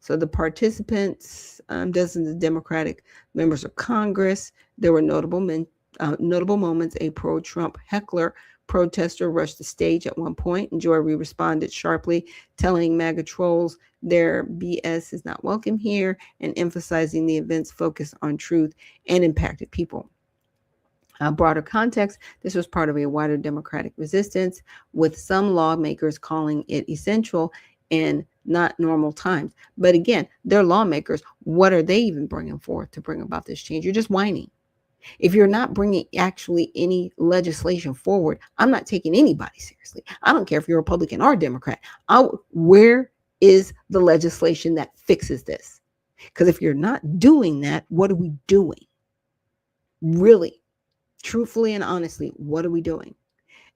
So the participants, dozens of Democratic members of Congress. There were notable moments. A pro-Trump heckler protester rushed the stage at one point, and Joy Reid responded sharply, telling MAGA trolls their BS is not welcome here, and emphasizing the event's focus on truth and impacted people. Broader context, this was part of a wider Democratic resistance, with some lawmakers calling it essential and not normal times. But again, they're lawmakers. What are they even bringing forth to bring about this change? You're just whining. If you're not bringing actually any legislation forward, I'm not taking anybody seriously. I don't care if you're Republican or Democrat. Where is the legislation that fixes this? Because if you're not doing that, what are we doing? Really, truthfully and honestly, what are we doing?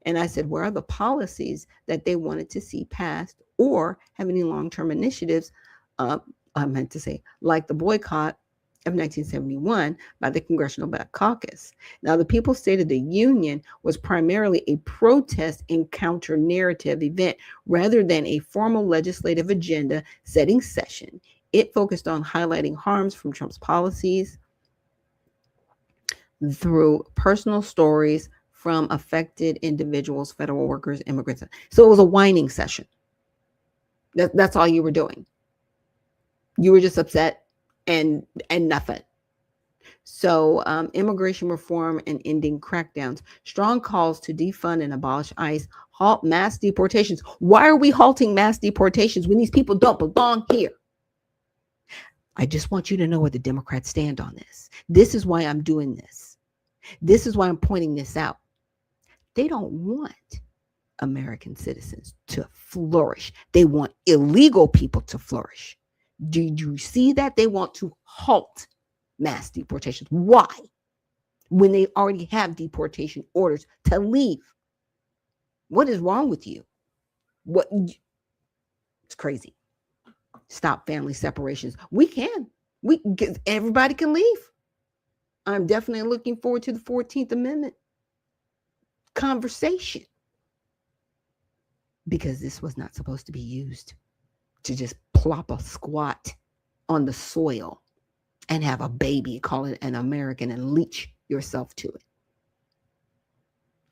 And I said, where are the policies that they wanted to see passed, or have any long-term initiatives? I meant to say, like the boycott of 1971 by the Congressional Black Caucus. Now, the People's State of the Union was primarily a protest and counter-narrative event rather than a formal legislative agenda setting session. It focused on highlighting harms from Trump's policies through personal stories from affected individuals, federal workers, immigrants. So it was a whining session. That's all you were doing. You were just upset and nothing. So immigration reform and ending crackdowns, strong calls to defund and abolish ICE, halt mass deportations. Why are we halting mass deportations when these people don't belong here? I just want you to know where the Democrats stand on this. This is why I'm doing this. This is why I'm pointing this out. They don't want American citizens to flourish. They want illegal people to flourish. Do you see that? They want to halt mass deportations. Why? When they already have deportation orders to leave. What is wrong with you? It's crazy. Stop family separations. Everybody can leave. I'm definitely looking forward to the 14th Amendment conversation, because this was not supposed to be used to just plop a squat on the soil and have a baby, call it an American, and leech yourself to it.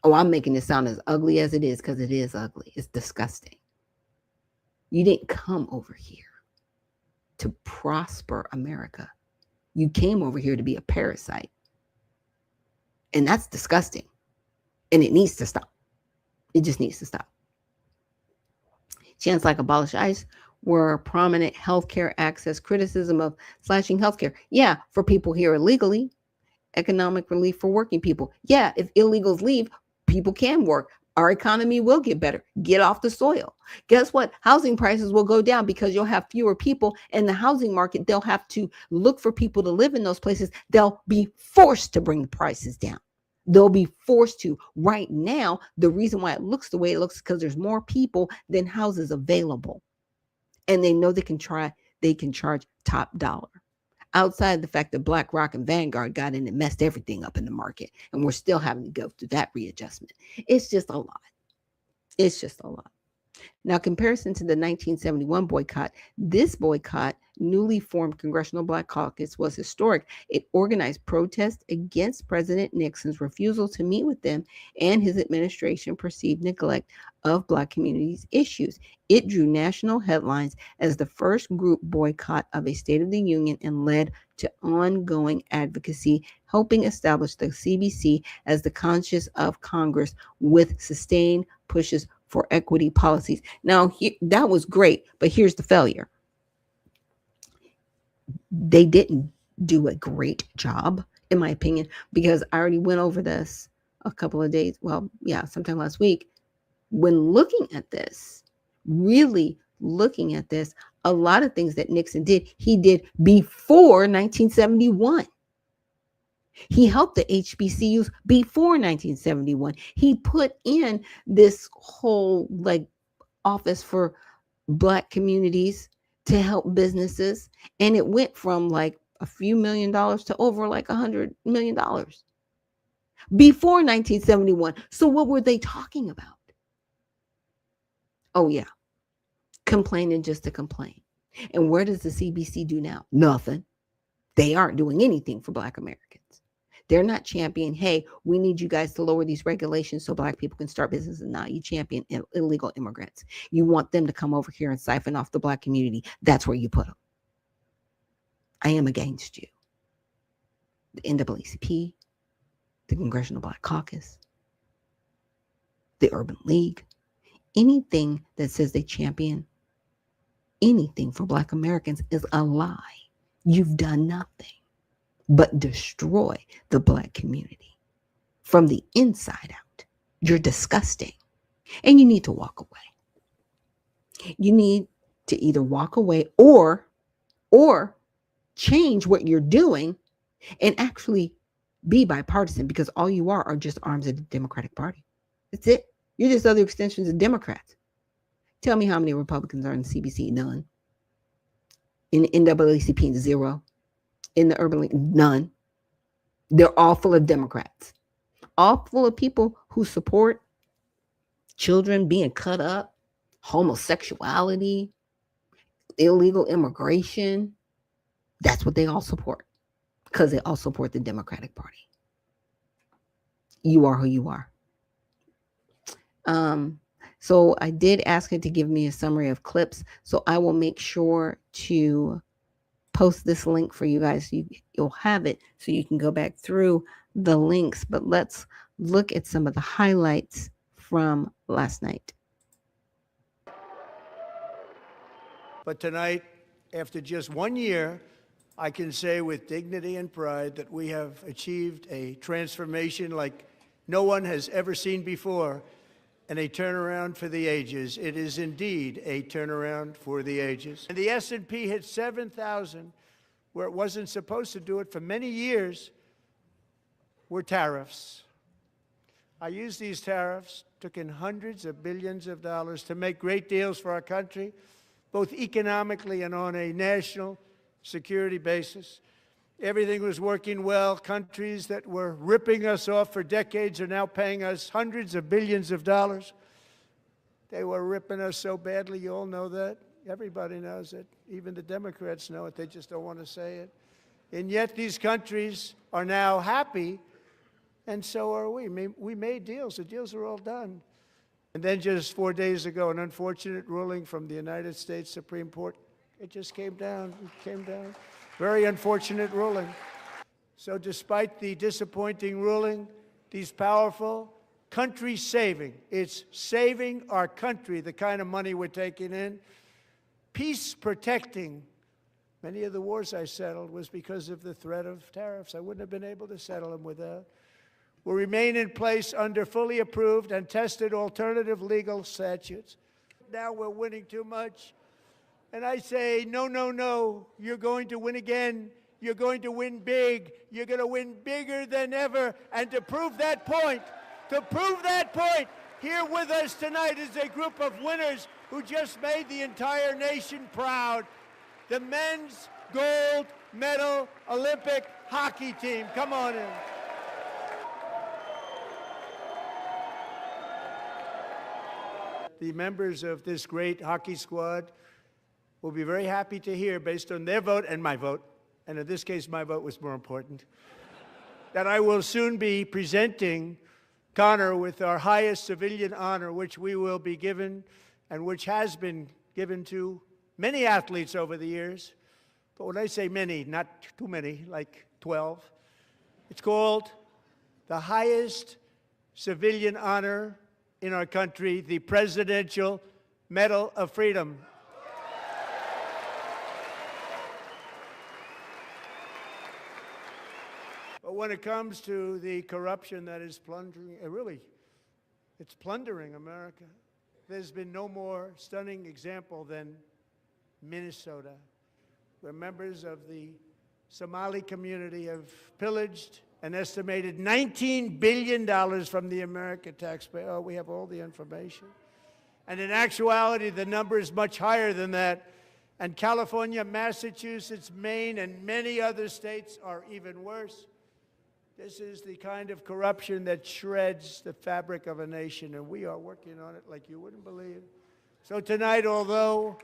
Oh, I'm making it sound as ugly as it is, because it is ugly. It's disgusting. You didn't come over here to prosper America. You came over here to be a parasite. And that's disgusting. And it needs to stop. It just needs to stop. Chants like abolish ICE were prominent healthcare access criticism of slashing healthcare. Yeah, for people here illegally. Economic relief for working people. Yeah, if illegals leave, people can work. Our economy will get better. Get off the soil. Guess what? Housing prices will go down because you'll have fewer people in the housing market. They'll have to look for people to live in those places. They'll be forced to bring the prices down. They'll be forced to. Right now, the reason why it looks the way it looks is because there's more people than houses available. And they know they can charge top dollar. Outside the fact that BlackRock and Vanguard got in and messed everything up in the market, and we're still having to go through that readjustment. It's just a lot. It's just a lot. Now, comparison to the 1971 boycott, this boycott, newly formed Congressional Black Caucus, was historic. It organized protests against President Nixon's refusal to meet with them and his administration perceived neglect of Black communities' issues. It drew national headlines as the first group boycott of a State of the Union and led to ongoing advocacy, helping establish the CBC as the conscience of Congress with sustained pushes for equity policies. Now, that was great, but here's the failure. They didn't do a great job, in my opinion, because I already went over this a couple of days. Well, yeah, sometime last week. When looking at this, really looking at this, a lot of things that Nixon did, he did before 1971. He helped the HBCUs before 1971. He put in this whole office for Black communities to help businesses. And it went from a few $1 million to over $100 million before 1971. So what were they talking about? Oh, yeah. Complaining just to complain. And where does the CBC do now? Nothing. They aren't doing anything for Black Americans. They're not championing, hey, we need you guys to lower these regulations so Black people can start businesses. Now you champion illegal immigrants. You want them to come over here and siphon off the Black community. That's where you put them. I am against you. The NAACP, the Congressional Black Caucus, the Urban League, anything that says they champion anything for Black Americans is a lie. You've done nothing but destroy the Black community from the inside out. You're disgusting. And you need to walk away. You need to either walk away or change what you're doing and actually be bipartisan, because all you are just arms of the Democratic Party. That's it. You're just other extensions of Democrats. Tell me how many Republicans are in the CBC? None. In the NAACP, 0. In the Urban League, none. They're all full of Democrats. All full of people who support children being cut up, homosexuality, illegal immigration. That's what they all support, because they all support the Democratic Party. You are who you are. So I did ask her to give me a summary of clips. So I will make sure to post this link for you guys. You'll have it so you can go back through the links. But let's look at some of the highlights from last night. But tonight, after just 1 year, I can say with dignity and pride that we have achieved a transformation like no one has ever seen before, and a turnaround for the ages. It is indeed a turnaround for the ages. And the S&P hit 7,000, where it wasn't supposed to do it for many years, were tariffs. I used these tariffs, took in hundreds of billions of dollars to make great deals for our country, both economically and on a national security basis. Everything was working well. Countries that were ripping us off for decades are now paying us hundreds of billions of dollars. They were ripping us so badly, you all know that. Everybody knows it. Even the Democrats know it. They just don't want to say it. And yet these countries are now happy, and so are we. We made deals. The deals are all done. And then just 4 days ago, an unfortunate ruling from the United States Supreme Court. It just came down. It came down. Very unfortunate ruling. So despite the disappointing ruling, these powerful country-saving, it's saving our country, the kind of money we're taking in, peace-protecting. Many of the wars I settled was because of the threat of tariffs. I wouldn't have been able to settle them without. Will remain in place under fully approved and tested alternative legal statutes. Now we're winning too much. And I say, no, no, no, you're going to win again. You're going to win big. You're going to win bigger than ever. And to prove that point, here with us tonight is a group of winners who just made the entire nation proud. The men's gold medal Olympic hockey team. Come on in. The members of this great hockey squad will be very happy to hear, based on their vote and my vote, and in this case my vote was more important, that I will soon be presenting Connor with our highest civilian honor, which we will be given and which has been given to many athletes over the years. But when I say many, not too many, like 12, it's called the highest civilian honor in our country, the Presidential Medal of Freedom. But when it comes to the corruption that is plundering, it's plundering America. There's been no more stunning example than Minnesota, where members of the Somali community have pillaged an estimated $19 billion from the American taxpayer. Oh, we have all the information. And in actuality, the number is much higher than that. And California, Massachusetts, Maine, and many other states are even worse. This is the kind of corruption that shreds the fabric of a nation, and we are working on it like you wouldn't believe. So tonight, although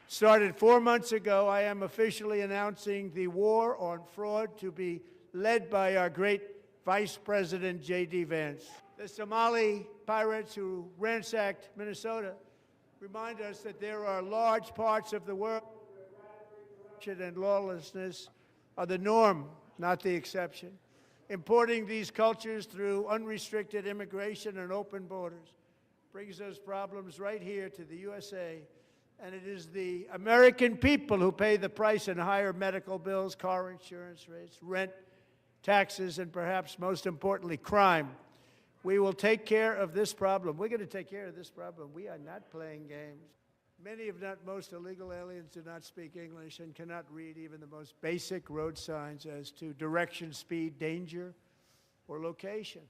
started 4 months ago, I am officially announcing the war on fraud to be led by our great Vice President J.D. Vance. The Somali pirates who ransacked Minnesota remind us that there are large parts of the world where corruption and lawlessness are the norm, not the exception. Importing these cultures through unrestricted immigration and open borders brings those problems right here to the USA. And it is the American people who pay the price in higher medical bills, car insurance rates, rent, taxes, and perhaps most importantly, crime. We will take care of this problem. We're going to take care of this problem. We are not playing games. Many, if not most, illegal aliens do not speak English and cannot read even the most basic road signs as to direction, speed, danger, or location.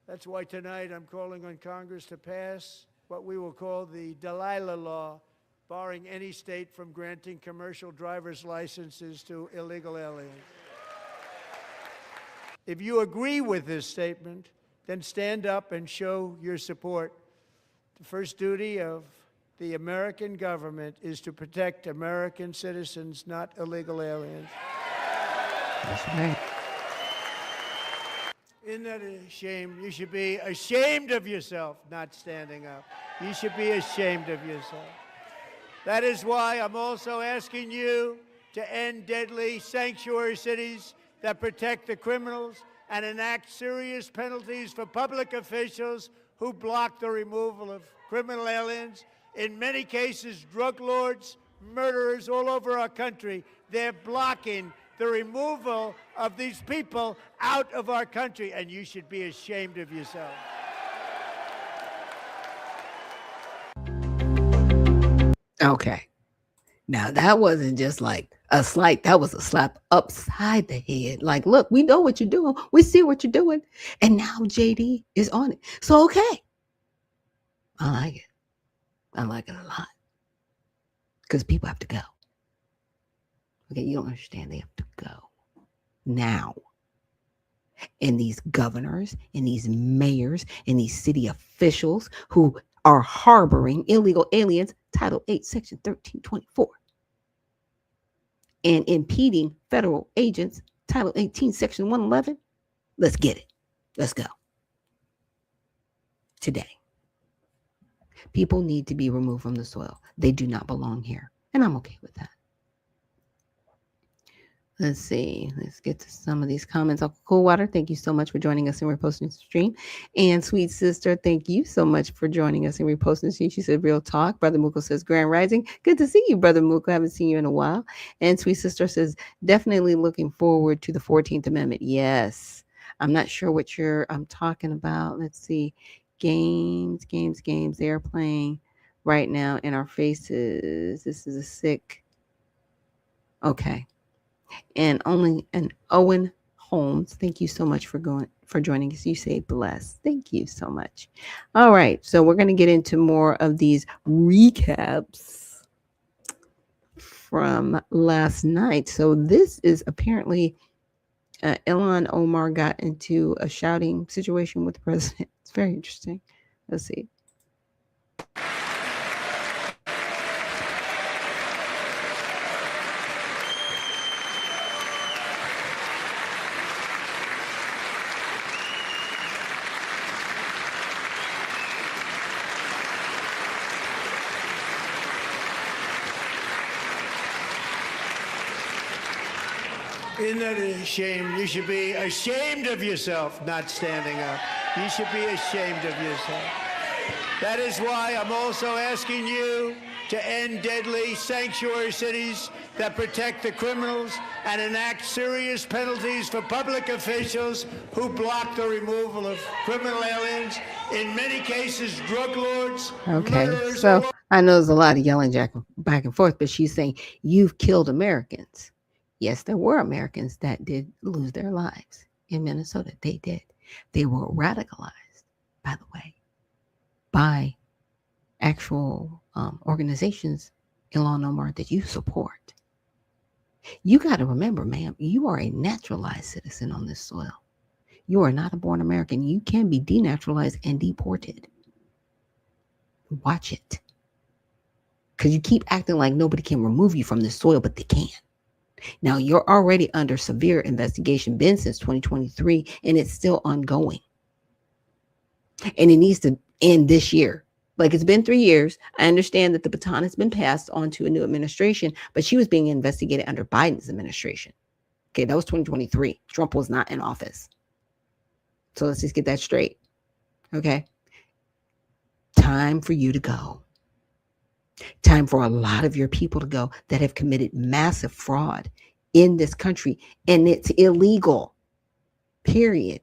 That's why tonight I'm calling on Congress to pass what we will call the Delilah Law, barring any state from granting commercial driver's licenses to illegal aliens. If you agree with this statement, then stand up and show your support. The first duty of the American government is to protect American citizens, not illegal aliens. That's right. Isn't that a shame? You should be ashamed of yourself not standing up. You should be ashamed of yourself. That is why I'm also asking you to end deadly sanctuary cities that protect the criminals and enact serious penalties for public officials who block the removal of criminal aliens. In many cases, drug lords, murderers all over our country, they're blocking the removal of these people out of our country, and you should be ashamed of yourself. Okay. Now that wasn't just like a slight, that was a slap upside the head. Like, look, we know what you're doing. We see what you're doing. And now JD is on it. So, okay. I like it. I like it a lot. Because people have to go. Okay, you don't understand. They have to go now. And these governors and these mayors and these city officials who are harboring illegal aliens, Title 8, Section 1324, and impeding federal agents, Title 18, Section 111, let's get it. Let's go. Today. People need to be removed from the soil. They do not belong here. And I'm okay with that. Let's see. Let's get to some of these comments. Uncle Coolwater, thank you so much for joining us and reposting the stream. And Sweet Sister, thank you so much for joining us and reposting the stream. She said, real talk. Brother Muko says, Grand Rising. Good to see you, Brother Muko. I haven't seen you in a while. And Sweet Sister says, definitely looking forward to the 14th Amendment. Yes. I'm not sure what I'm talking about. Let's see. Games. They are playing right now in our faces. This is a sick. Okay. And Owen Holmes, thank you so much for joining us. You say blessed. Thank you so much. All right, so we're going to get into more of these recaps from last night. So this is apparently Ilhan Omar got into a shouting situation with the president. It's very interesting. Let's see. Isn't that a shame? You should be ashamed of yourself not standing up. You should be ashamed of yourself. That is why I'm also asking you to end deadly sanctuary cities that protect the criminals and enact serious penalties for public officials who block the removal of criminal aliens. In many cases, drug lords, Okay, murderers. so I know there's a lot of yelling back and forth, but she's saying, you've killed Americans. Yes, there were Americans that did lose their lives in Minnesota. They did. They were radicalized, by the way, by actual organizations, Ilhan Omar, that you support. You got to remember, ma'am, you are a naturalized citizen on this soil. You are not a born American. You can be denaturalized and deported. Watch it. Because you keep acting like nobody can remove you from this soil, but they can. Now, you're already under severe investigation, been since 2023, and it's still ongoing. And it needs to end this year. Like, it's been 3 years. I understand that the baton has been passed on to a new administration, but she was being investigated under Biden's administration. Okay, that was 2023. Trump was not in office. So let's just get that straight. Okay? Time for you to go. Time for a lot of your people to go that have committed massive fraud in this country, and it's illegal. Period.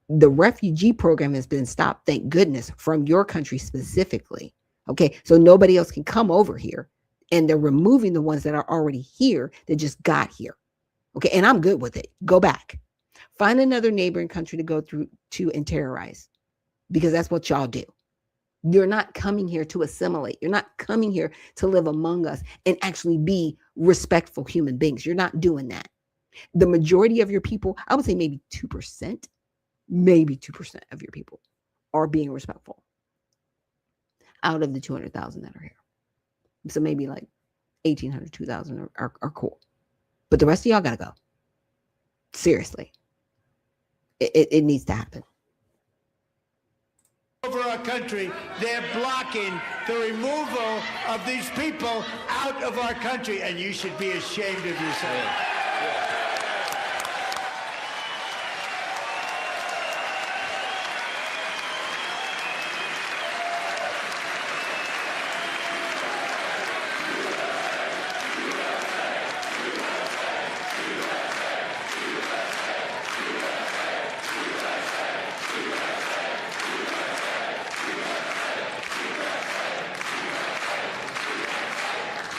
The refugee program has been stopped, thank goodness, from your country specifically. Okay, so nobody else can come over here, and they're removing the ones that are already here that just got here. Okay, and I'm good with it. Go back. Find another neighboring country to go through to and terrorize, because that's what y'all do. You're not coming here to assimilate. You're not coming here to live among us and actually be respectful human beings. You're not doing that. The majority of your people, I would say maybe 2% of your people are being respectful out of the 200,000 that are here. So maybe like 1,800, 2,000 are cool. But the rest of y'all got to go. Seriously. It needs to happen. Over our country, they're blocking the removal of these people out of our country, and you should be ashamed of yourself.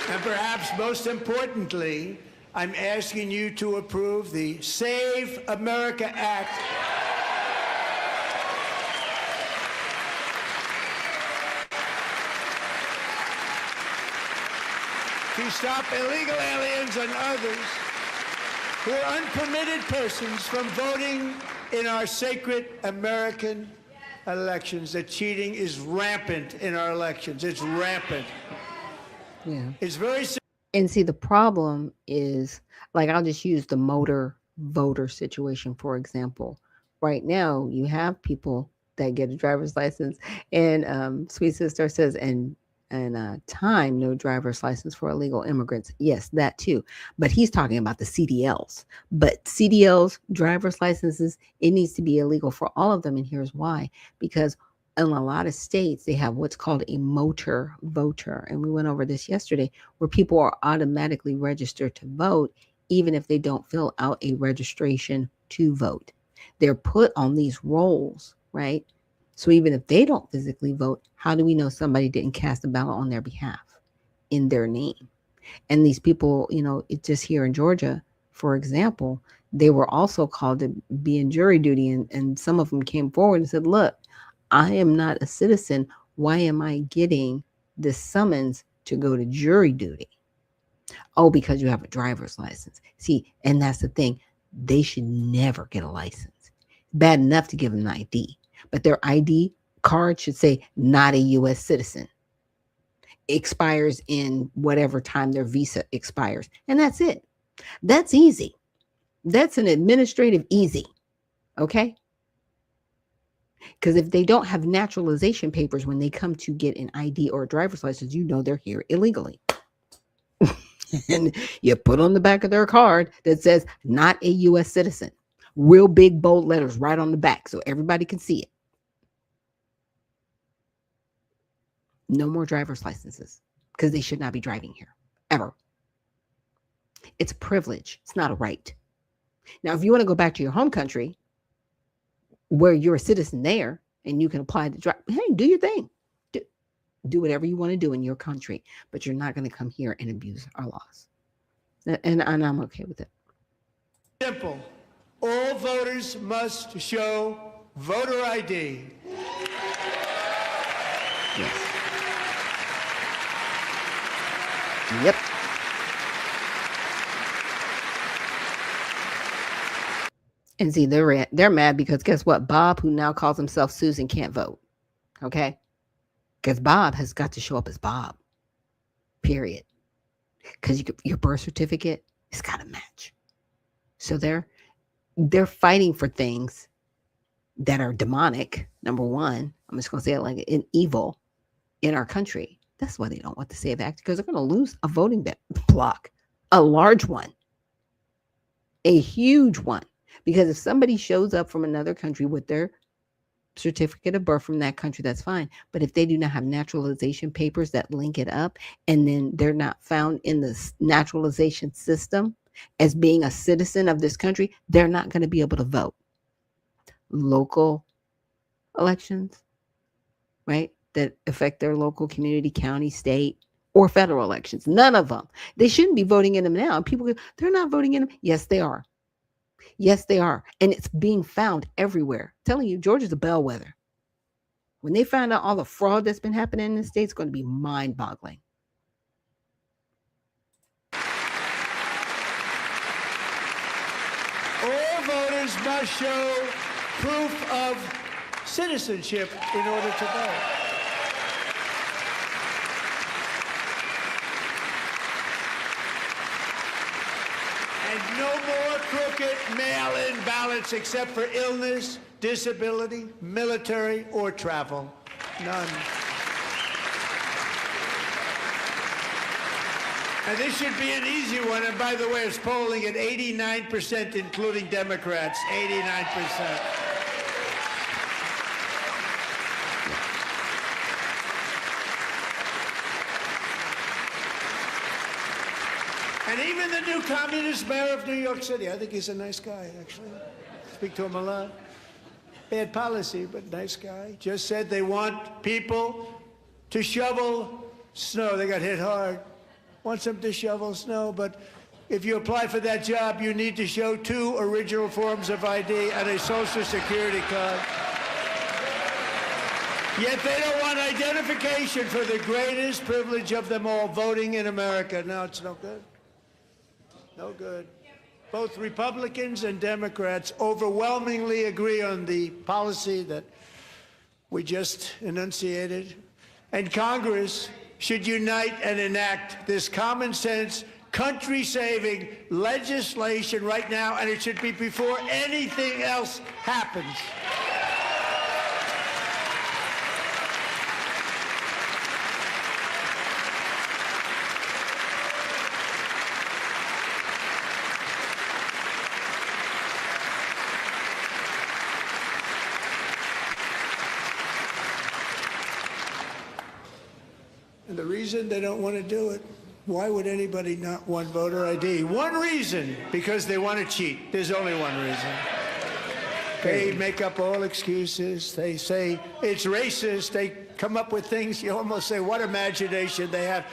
And perhaps most importantly, I'm asking you to approve the Save America Act. To stop illegal aliens and others who are unpermitted persons from voting in our sacred American elections. That cheating is rampant in our elections. It's rampant. Yeah. It's very. And see, the problem is, like, I'll just use the motor voter situation, for example. Right now, you have people that get a driver's license, and Sweet Sister says, and time, no driver's license for illegal immigrants. Yes, that too. But he's talking about the CDLs. But CDLs, driver's licenses, it needs to be illegal for all of them. And here's why. Because in a lot of states, they have what's called a motor voter. And we went over this yesterday, where people are automatically registered to vote, even if they don't fill out a registration to vote. They're put on these rolls, right? So even if they don't physically vote, how do we know somebody didn't cast a ballot on their behalf in their name? And these people, it's just here in Georgia, for example, they were also called to be in jury duty. And some of them came forward and said, look, I am not a citizen. Why am I getting this summons to go to jury duty? Oh, because you have a driver's license. See, and that's the thing. They should never get a license. Bad enough to give them an ID, but their ID card should say not a U.S. citizen. Expires in whatever time their visa expires. And that's it. That's easy. That's an administrative easy. Okay? Because if they don't have naturalization papers when they come to get an ID or a driver's license, they're here illegally. And you put on the back of their card that says not a U.S. citizen. Real big bold letters right on the back so everybody can see it. No more driver's licenses because they should not be driving here ever. It's a privilege. It's not a right. Now, if you want to go back to your home country where you're a citizen there and you can apply to drive, hey, do your thing. Do whatever you want to do in your country, but you're not going to come here and abuse our laws. And I'm okay with it. Simple. All voters must show voter ID. Yes. Yep. And see, they're mad because guess what? Bob, who now calls himself Susan, can't vote. Okay? Because Bob has got to show up as Bob. Period. Because your birth certificate has got to match. So they're fighting for things that are demonic. Number one, I'm just going to say it like an evil in our country. That's why they don't want the SAVE Act, because they're going to lose a voting block, a large one, a huge one. Because if somebody shows up from another country with their certificate of birth from that country, that's fine. But if they do not have naturalization papers that link it up, and then they're not found in the naturalization system as being a citizen of this country, they're not going to be able to vote. Local elections, right? That affect their local community, county, state, or federal elections. None of them. They shouldn't be voting in them now. People go, they're not voting in them. Yes, they are. Yes, they are. And it's being found everywhere. I'm telling you, Georgia's a bellwether. When they find out all the fraud that's been happening in the state, it's going to be mind-boggling. All voters must show proof of citizenship in order to vote. And no more crooked mail-in ballots except for illness, disability, military, or travel. None. And this should be an easy one. And by the way, it's polling at 89%, including Democrats. 89%. And even the new communist mayor of New York City, I think he's a nice guy, actually. Speak to him a lot. Bad policy, but nice guy. Just said they want people to shovel snow. They got hit hard. Wants them to shovel snow, but if you apply for that job, you need to show 2 original forms of ID and a Social Security card. Yet they don't want identification for the greatest privilege of them all, voting in America. No, it's no good. No good. Both Republicans and Democrats overwhelmingly agree on the policy that we just enunciated. And Congress should unite and enact this common sense, country-saving legislation right now, and it should be before anything else happens. And the reason they don't want to do it, why would anybody not want voter ID? One reason, because they want to cheat. There's only one reason. They make up all excuses. They say it's racist. They come up with things you almost say, what imagination they have.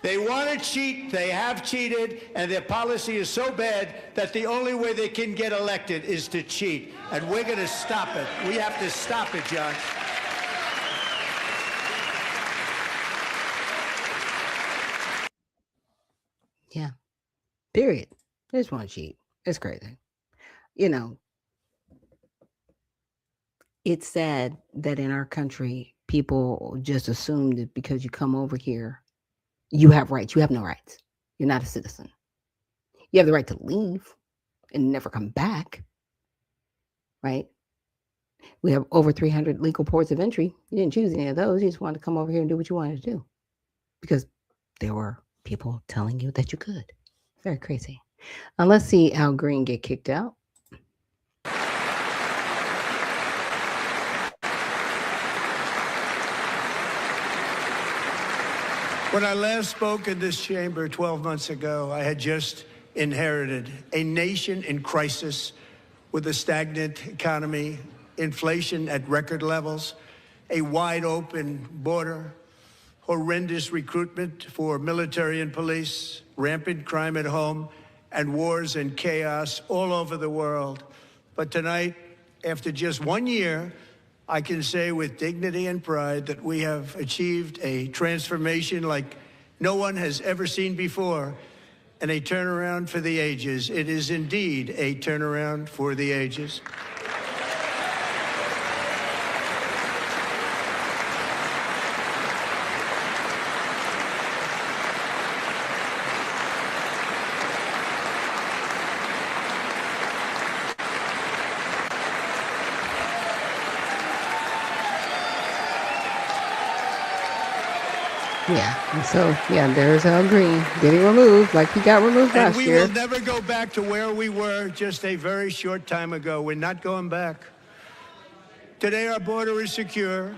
They want to cheat. They have cheated. And their policy is so bad that the only way they can get elected is to cheat. And we're going to stop it. We have to stop it, John. Yeah. Period. They just want to cheat. It's crazy. You know, it's sad that in our country, people just assume that because you come over here, you have rights. You have no rights. You're not a citizen. You have the right to leave and never come back. Right? We have over 300 legal ports of entry. You didn't choose any of those. You just wanted to come over here and do what you wanted to do because there were people telling you that you could. Very crazy. Let's see Al Green get kicked out. When I last spoke in this chamber 12 months ago, I had just inherited a nation in crisis with a stagnant economy, inflation at record levels, a wide open border, horrendous recruitment for military and police, rampant crime at home, and wars and chaos all over the world. But tonight, after just 1 year, I can say with dignity and pride that we have achieved a transformation like no one has ever seen before, and a turnaround for the ages. It is indeed a turnaround for the ages. Yeah. And so, yeah, there's Al Green getting removed like he got removed And last we year. will never go back to where we were just a very short time ago. We're not going back. Today, our border is secure.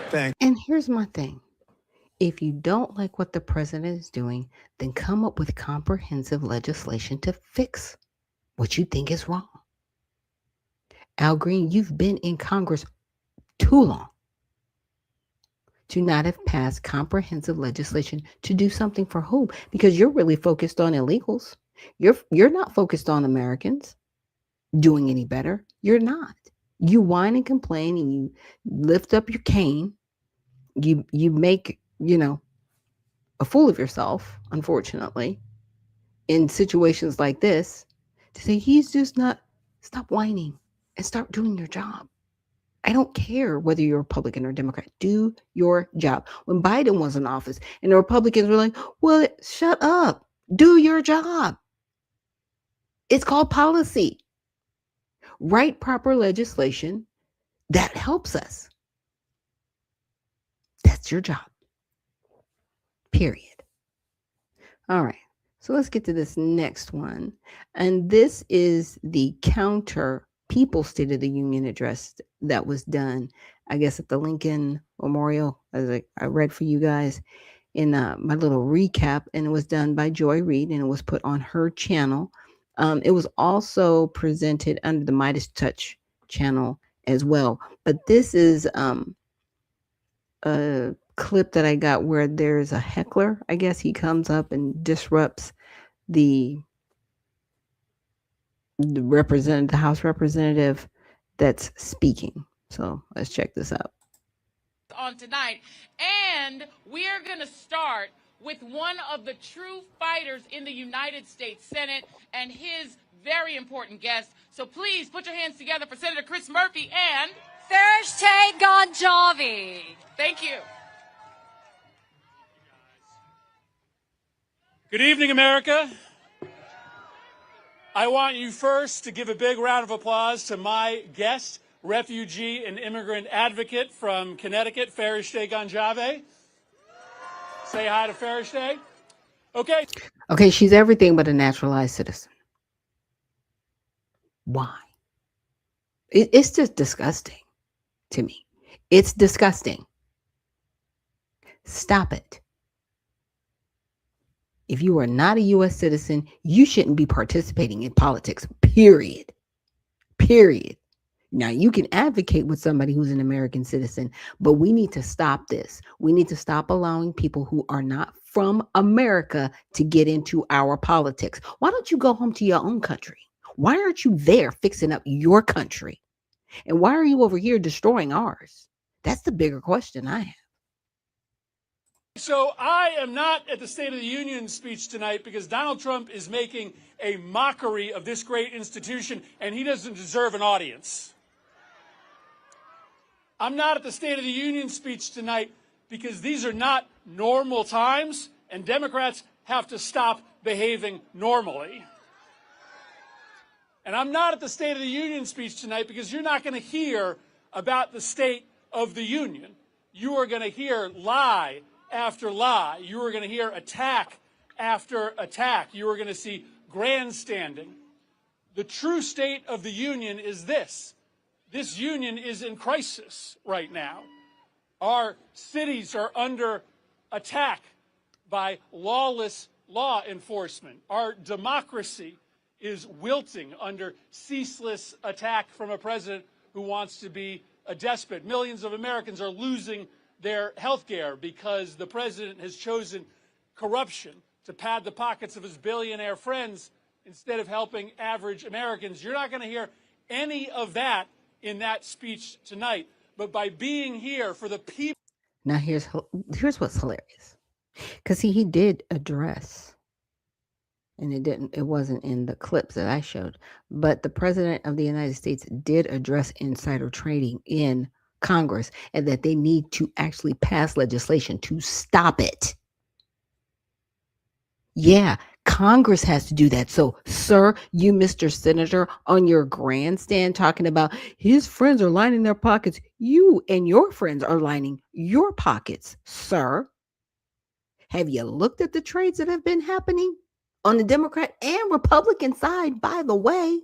Thanks. And here's my thing. If you don't like what the president is doing, then come up with comprehensive legislation to fix what you think is wrong. Al Green, you've been in Congress too long to not have passed comprehensive legislation to do something for whom? Because you're really focused on illegals. You're not focused on Americans doing any better. You're not. You whine and complain and you lift up your cane. You make, a fool of yourself, unfortunately, in situations like this, to say he's just not. Stop whining and start doing your job. I don't care whether you're Republican or Democrat. Do your job. When Biden was in office and the Republicans were like, well, shut up. Do your job. It's called policy. Write proper legislation that helps us. That's your job. Period. All right. So let's get to this next one. And this is the counter People's State of the Union address that was done, I guess, at the Lincoln Memorial, as I read for you guys in my little recap. And it was done by Joy Reid, and it was put on her channel. It was also presented under the Midas Touch channel as well. But this is a clip that I got where there's a heckler. I guess he comes up and disrupts the House representative that's speaking. So let's check this out. On tonight, and we are going to start with one of the true fighters in the United States Senate and his very important guest. So please put your hands together for Senator Chris Murphy and Thursday Gonjavi. Thank you. Good evening, America. I want you first to give a big round of applause to my guest, refugee and immigrant advocate from Connecticut, Thursday Gonjavi. Say hi to Thursday. Okay. Okay, she's everything but a naturalized citizen. Why? It's just disgusting to me. It's disgusting. Stop it. If you are not a U.S. citizen, you shouldn't be participating in politics, period. Period. Now, you can advocate with somebody who's an American citizen, but we need to stop this. We need to stop allowing people who are not from America to get into our politics. Why don't you go home to your own country? Why aren't you there fixing up your country? And why are you over here destroying ours? That's the bigger question I have. So I am not at the State of the Union speech tonight because Donald Trump is making a mockery of this great institution, and he doesn't deserve an audience. I'm not at the State of the Union speech tonight because these are not normal times, and Democrats have to stop behaving normally. And I'm not at the State of the Union speech tonight because you're not going to hear about the State of the Union. You are going to hear lie after lie. You are going to hear attack after attack. You are going to see grandstanding. The true State of the Union is this. This union is in crisis right now. Our cities are under attack by lawless law enforcement. Our democracy is wilting under ceaseless attack from a president who wants to be a despot. Millions of Americans are losing their health care because the president has chosen corruption to pad the pockets of his billionaire friends instead of helping average Americans. You're not going to hear any of that in that speech tonight. But by being here for the people. Now here's what's hilarious. Because he did address, and it wasn't in the clips that I showed, but the president of the United States did address insider trading in Congress and that they need to actually pass legislation to stop it. Yeah, Congress has to do that. So, sir, you, Mr. Senator, on your grandstand talking about his friends are lining their pockets. You and your friends are lining your pockets, sir. Have you looked at the trades that have been happening on the Democrat and Republican side, by the way?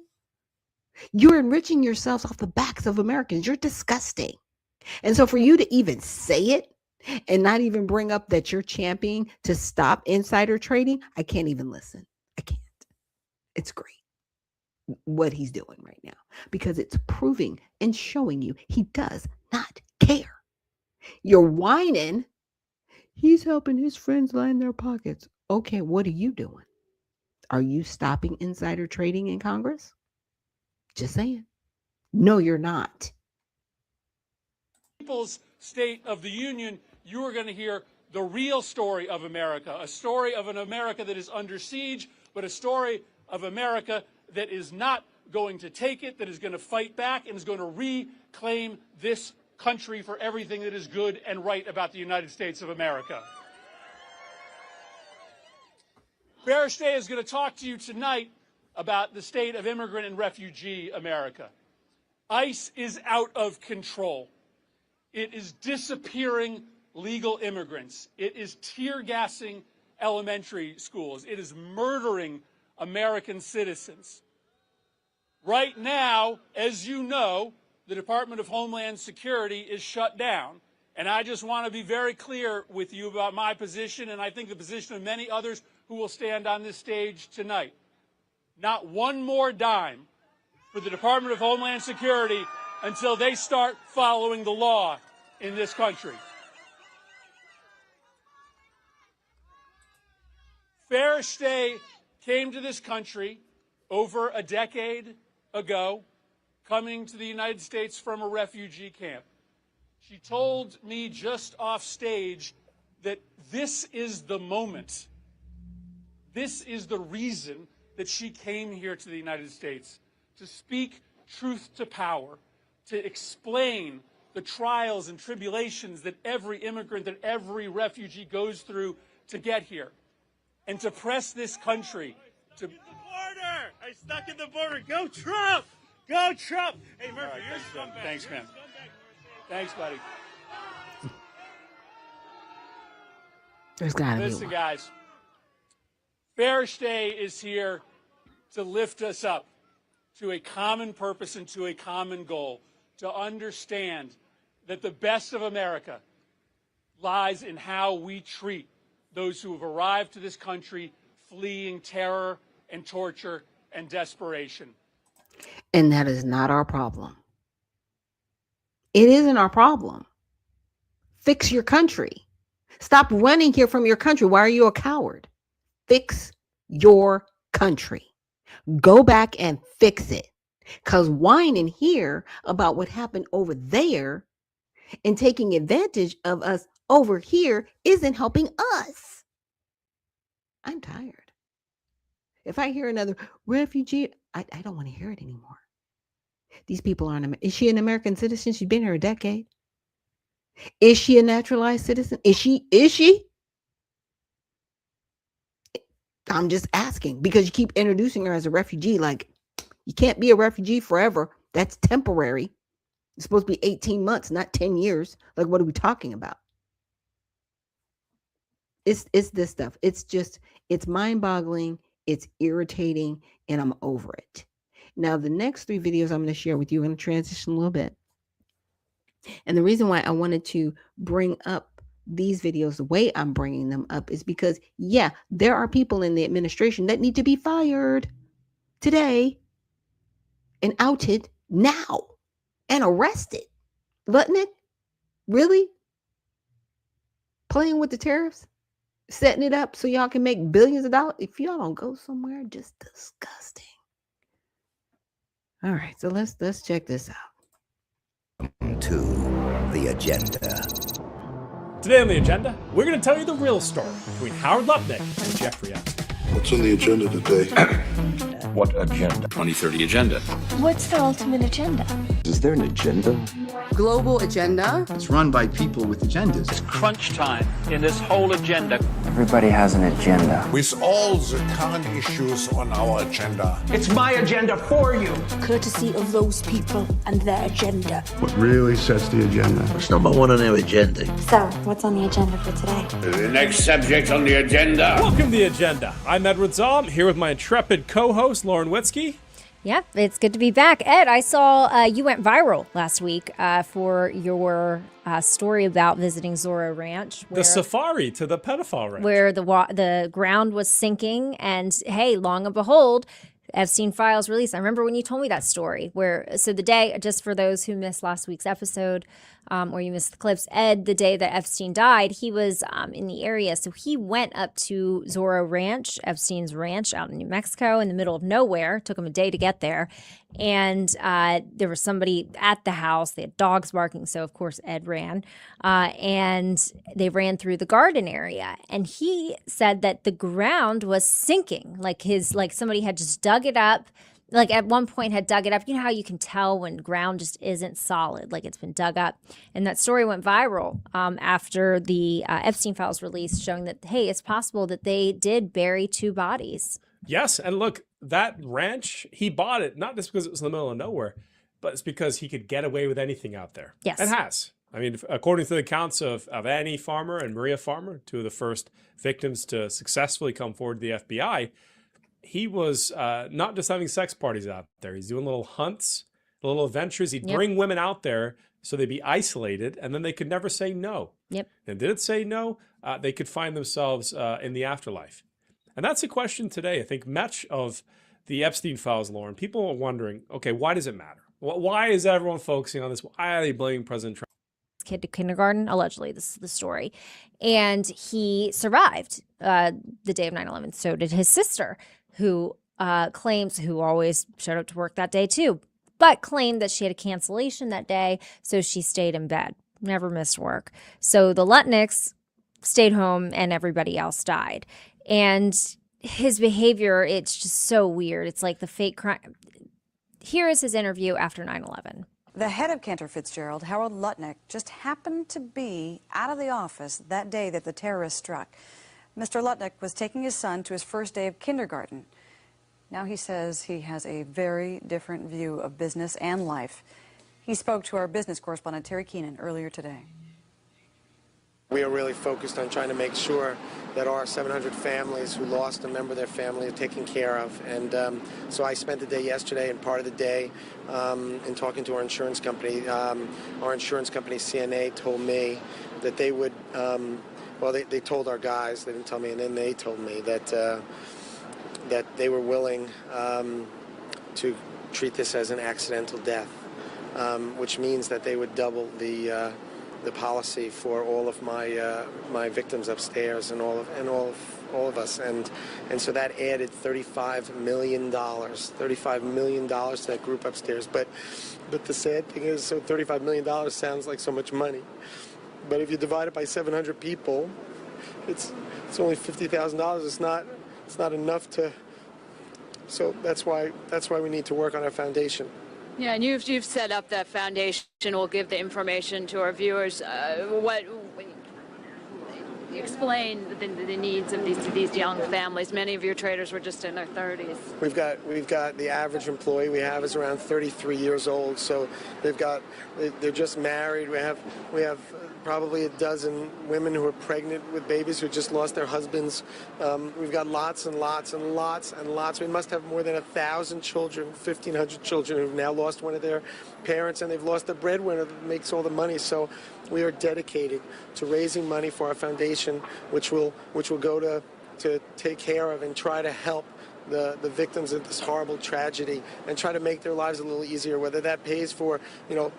You're enriching yourselves off the backs of Americans. You're disgusting. And so for you to even say it and not even bring up that you're championing to stop insider trading, I can't even listen. I can't. It's great what he's doing right now because it's proving and showing you he does not care. You're whining. He's helping his friends line their pockets. Okay, what are you doing? Are you stopping insider trading in Congress? Just saying. No, you're not. People's State of the Union, you are going to hear the real story of America, a story of an America that is under siege, but a story of America that is not going to take it, that is going to fight back, and is going to reclaim this country for everything that is good and right about the United States of America. Farishte is going to talk to you tonight about the state of immigrant and refugee America. ICE is out of control. It is disappearing legal immigrants. It is tear gassing elementary schools. It is murdering American citizens. Right now, as you know, the Department of Homeland Security is shut down. And I just want to be very clear with you about my position, and I think the position of many others who will stand on this stage tonight. Not one more dime for the Department of Homeland Security until they start following the law in this country. Farishte came to this country over a decade ago, coming to the United States from a refugee camp. She told me just off stage that this is the moment. This is the reason that she came here to the United States, to speak truth to power, to explain the trials and tribulations that every immigrant, that every refugee goes through to get here, and to press this country to... The border! I stuck at the border. Go Trump! Go Trump! Hey, Murphy, Right, you're scumbag. thanks, man. Thanks, buddy. There's gotta be Listen, one. guys. Farishte is here to lift us up to a common purpose and to a common goal, to understand that the best of America lies in how we treat those who have arrived to this country fleeing terror and torture and desperation. And that is not our problem. It isn't our problem. Fix your country. Stop running here from your country. Why are you a coward? Fix your country. Go back and fix it. Because whining here about what happened over there and taking advantage of us over here isn't helping us. I'm tired. If I hear another refugee, I don't want to hear it anymore. These people aren't. Is she an American citizen? She's been here a decade. Is she a naturalized citizen? Is she? I'm just asking because you keep introducing her as a refugee. Like, you can't be a refugee forever. That's temporary. It's supposed to be 18 months, not 10 years. Like, what are we talking about? It's this stuff. It's mind-boggling. It's irritating, and I'm over it. Now, the next 3 videos I'm going to share with you, I'm going to transition a little bit. And the reason why I wanted to bring up these videos the way I'm bringing them up is because, yeah, there are people in the administration that need to be fired today and outed now and arrested. Lutnik, really? Playing with the tariffs? Setting it up so y'all can make billions of dollars? If y'all don't go somewhere, just disgusting. All right, so let's check this out. To the agenda. Today on the agenda, we're going to tell you the real story between Howard Lutnik and Jeffrey Epstein. What's on the agenda today? What agenda? 2030 agenda. What's the ultimate agenda? Is there an agenda? Global agenda. It's run by people with agendas. It's crunch time in this whole agenda. Everybody has an agenda. With all the current issues on our agenda. It's my agenda for you. Courtesy of those people and their agenda. What really sets the agenda? What's number one on their agenda? So, what's on the agenda for today? The next subject on the agenda. Welcome to the agenda. I'm Edward Zahm, here with my intrepid co-host, Lauren Witzke. Yep, it's good to be back. Ed, I saw you went viral last week for your story about visiting Zorro Ranch. The safari to the pedophile ranch. Where the ground was sinking, and hey, long and behold, Epstein files released. I remember when you told me that story. So the day, just for those who missed last week's episode, or you missed the clips, Ed, the day that Epstein died, he was in the area. So he went up to Zorro Ranch, Epstein's ranch out in New Mexico in the middle of nowhere. Took him a day to get there. And there was somebody at the house. They had dogs barking. So, of course, Ed ran. And they ran through the garden area. And he said that the ground was sinking. Like somebody had just dug it up like at one point had dug it up. You know how you can tell when ground just isn't solid, like it's been dug up. And that story went viral after the Epstein files released, showing that, hey, it's possible that they did bury 2 bodies. Yes, and look, that ranch, he bought it not just because it was in the middle of nowhere, but it's because he could get away with anything out there. Yes. And has. I mean, according to the accounts of Annie Farmer and Maria Farmer, 2 of the first victims to successfully come forward to the FBI, he was not just having sex parties out there. He's doing little hunts, little adventures. He'd bring women out there so they'd be isolated, and then they could never say no. Yep. And did it say no? They could find themselves in the afterlife. And that's a question today. I think much of the Epstein files, Lauren, people are wondering, okay, why does it matter? Why is everyone focusing on this? Why are they blaming President Trump? Kid to kindergarten, allegedly, this is the story. And he survived the day of 9/11. So did his sister, who who always showed up to work that day too, but claimed that she had a cancellation that day, so she stayed in bed, never missed work. So the Lutniks stayed home and everybody else died. And his behavior, it's just so weird. It's like the fake crime. Here is his interview after 9/11. The head of Cantor Fitzgerald, Harold Lutnik, just happened to be out of the office that day that the terrorists struck. Mr. Lutnik was taking his son to his first day of kindergarten. Now he says he has a very different view of business and life. He spoke to our business correspondent, Terry Keenan, earlier today. We are really focused on trying to make sure that our 700 families who lost a member of their family are taken care of. And so I spent the day yesterday and part of the day in talking to our insurance company. Our insurance company, CNA, told me that they would, well, they told our guys, they didn't tell me, and then they told me that, that they were willing to treat this as an accidental death, which means that they would double the policy for all of my my victims upstairs and all of us, and so that added $35 million to that group upstairs. But the sad thing is, so $35 million sounds like so much money, but if you divide it by 700 people, it's only $50,000. It's not enough to. So that's why we need to work on our foundation. Yeah, and you've set up that foundation. We'll give the information to our viewers. Explain the needs of these young families. Many of your traders were just in their 30s. We've got the average employee we have is around 33 years old. So they're just married. We have probably a dozen women who are pregnant with babies who just lost their husbands. We've got lots and lots and lots and lots. We must have more than 1,000 children, 1,500 children who've now lost one of their parents, and they've lost the breadwinner that makes all the money. So we are dedicated to raising money for our foundation, which will go to take care of and try to help the victims of this horrible tragedy and try to make their lives a little easier, whether that pays for,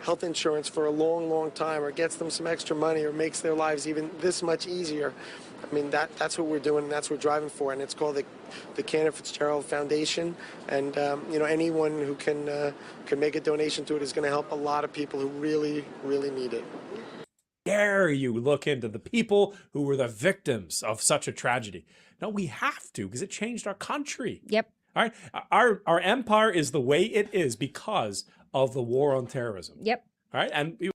health insurance for a long, long time, or gets them some extra money, or makes their lives even this much easier. I mean, that's what we're doing, and that's what we're driving for, and it's called the Cantor Fitzgerald Foundation. And anyone who can make a donation to it is going to help a lot of people who really, really need it. Dare you look into the people who were the victims of such a tragedy? No, we have to, because it changed our country. Yep. All right. Our empire is the way it is because of the war on terrorism. Yep. All right. And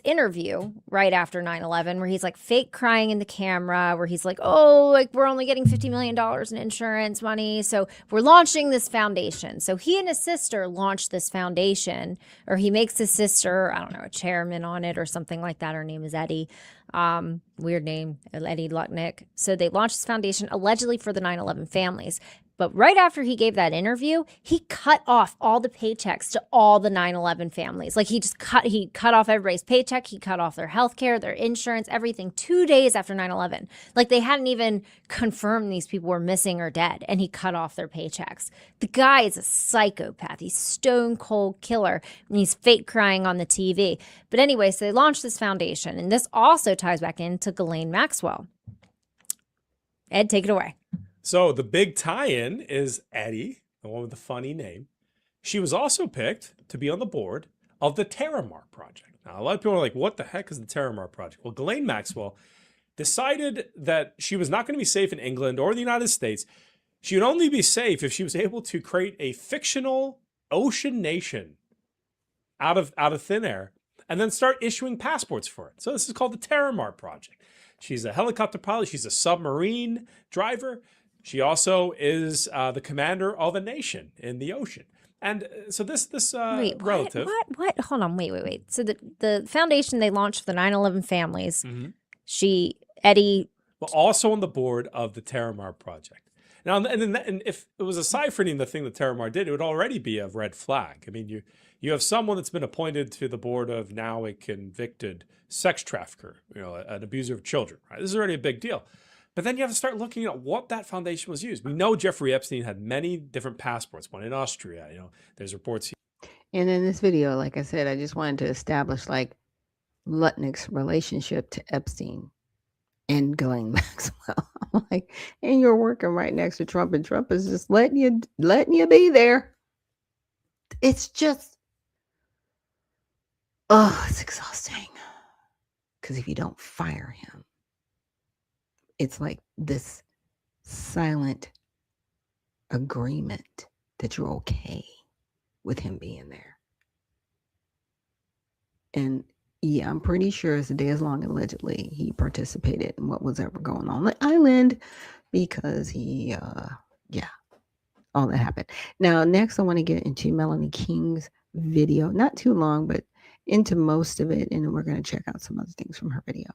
interview right after 9/11 where he's like fake crying in the camera, where he's like, oh, like we're only getting $50 million in insurance money, so we're launching this foundation. So he and his sister launched this foundation, or he makes his sister, I don't know, a chairman on it or something like that. Her name is Eddie. Weird name, Eddie Lutnik. So they launched this foundation allegedly for the 9/11 families. But right after he gave that interview, he cut off all the paychecks to all the 9/11 families. Like he cut off everybody's paycheck. He cut off their health care, their insurance, everything 2 days after 9/11. Like they hadn't even confirmed these people were missing or dead, and he cut off their paychecks. The guy is a psychopath. He's stone cold killer, and he's fake crying on the TV. But anyway, so they launched this foundation, and this also ties back into Ghislaine Maxwell. Ed, take it away. So the big tie-in is Eddie, the one with the funny name. She was also picked to be on the board of the Terramar Project. Now, a lot of people are like, what the heck is the Terramar Project? Well, Ghislaine Maxwell decided that she was not going to be safe in England or the United States. She would only be safe if she was able to create a fictional ocean nation out of thin air and then start issuing passports for it. So this is called the Terramar Project. She's a helicopter pilot. She's a submarine driver. She also is the commander of a nation in the ocean. And so this Wait, relative. What? Hold on. Wait. So the foundation they launched for the 9/11 families, Eddie. Well, also on the board of the Terramar Project. Now, and if it was aside from the thing that Terramar did, it would already be a red flag. I mean, you have someone that's been appointed to the board of now a convicted sex trafficker, an abuser of children. Right? This is already a big deal. But then you have to start looking at what that foundation was used. We know Jeffrey Epstein had many different passports, one in Austria. There's reports. And in this video, like I said, I just wanted to establish like Lutnick's relationship to Epstein and Ghislaine Maxwell. I'm like, and you're working right next to Trump, and Trump is just letting you be there. It's just, it's exhausting. Because if you don't fire him, it's like this silent agreement that you're okay with him being there. And yeah, I'm pretty sure as the day is long, allegedly, he participated in what was ever going on the island because he, all that happened. Now, next, I want to get into Melanie King's video. Not too long, but into most of it. And then we're going to check out some other things from her video.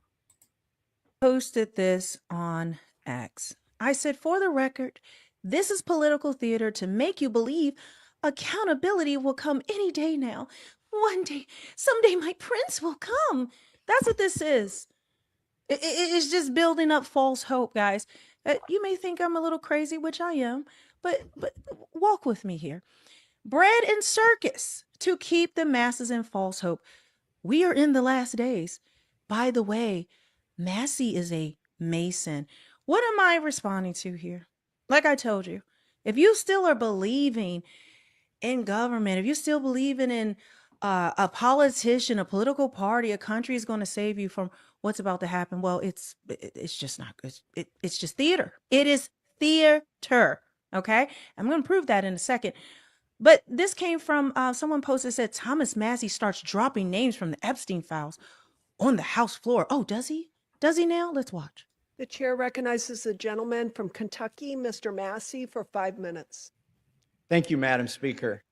Posted this on X. I said, for the record, this is political theater to make you believe accountability will come any day now. One day, someday my prince will come. That's what this is. It's just building up false hope, guys. You may think I'm a little crazy, which I am, but walk with me here. Bread and circus to keep the masses in false hope. We are in the last days. By the way, Massey is a Mason. What am I responding to here? Like I told you, if you still are believing in government, if you still believing in a politician, a political party, a country is going to save you from what's about to happen, well, it's just not good. It's just theater. It is theater. Okay, I'm going to prove that in a second. But this came from someone posted, said Thomas Massey starts dropping names from the Epstein files on the House floor. Oh, does he? Does he now? Let's watch. The chair recognizes the gentleman from Kentucky, Mr. Massey, for 5 minutes. Thank you, Madam Speaker.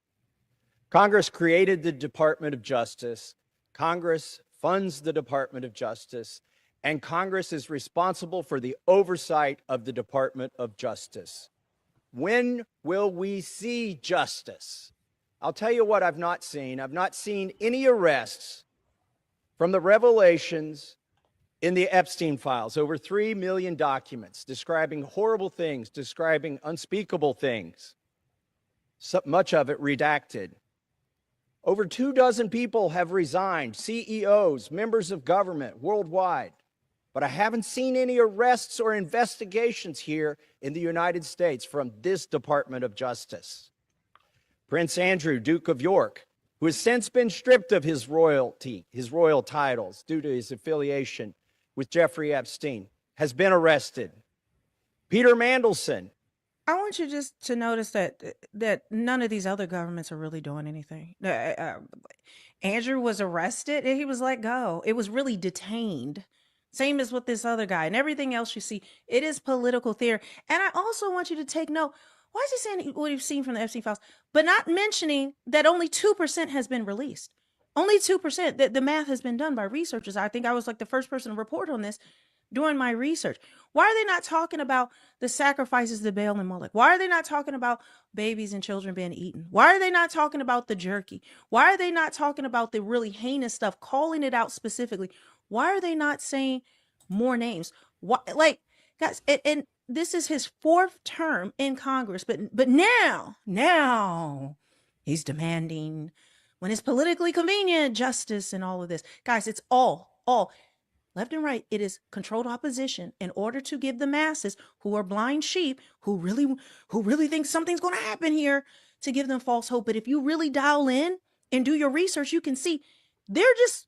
Congress created the Department of Justice. Congress funds the Department of Justice, and Congress is responsible for the oversight of the Department of Justice. When will we see justice? I'll tell you what I've not seen. I've not seen any arrests from the revelations in the Epstein files, over 3 million documents describing horrible things, describing unspeakable things, so much of it redacted. Over 24 people have resigned, CEOs, members of government worldwide. But I haven't seen any arrests or investigations here in the United States from this Department of Justice. Prince Andrew, Duke of York, who has since been stripped of his royal titles due to his affiliation with Jeffrey Epstein, has been arrested. Peter Mandelson. I want you just to notice that none of these other governments are really doing anything. Andrew was arrested and he was let go. It was really detained. Same as with this other guy and everything else you see. It is political theater. And I also want you to take note. Why is he saying what you've seen from the Epstein files, but not mentioning that only 2% has been released? Only 2%. The math has been done by researchers. I think I was like the first person to report on this during my research. Why are they not talking about the sacrifices to Baal and Moloch? Why are they not talking about babies and children being eaten? Why are they not talking about the jerky? Why are they not talking about the really heinous stuff, calling it out specifically? Why are they not saying more names? Why, like, guys, and this is his 4th term in Congress, but now he's demanding, when it's politically convenient, justice and all of this. Guys, it's all left and right. It is controlled opposition in order to give the masses who are blind sheep, who really think something's going to happen here, to give them false hope. But if you really dial in and do your research, you can see they're just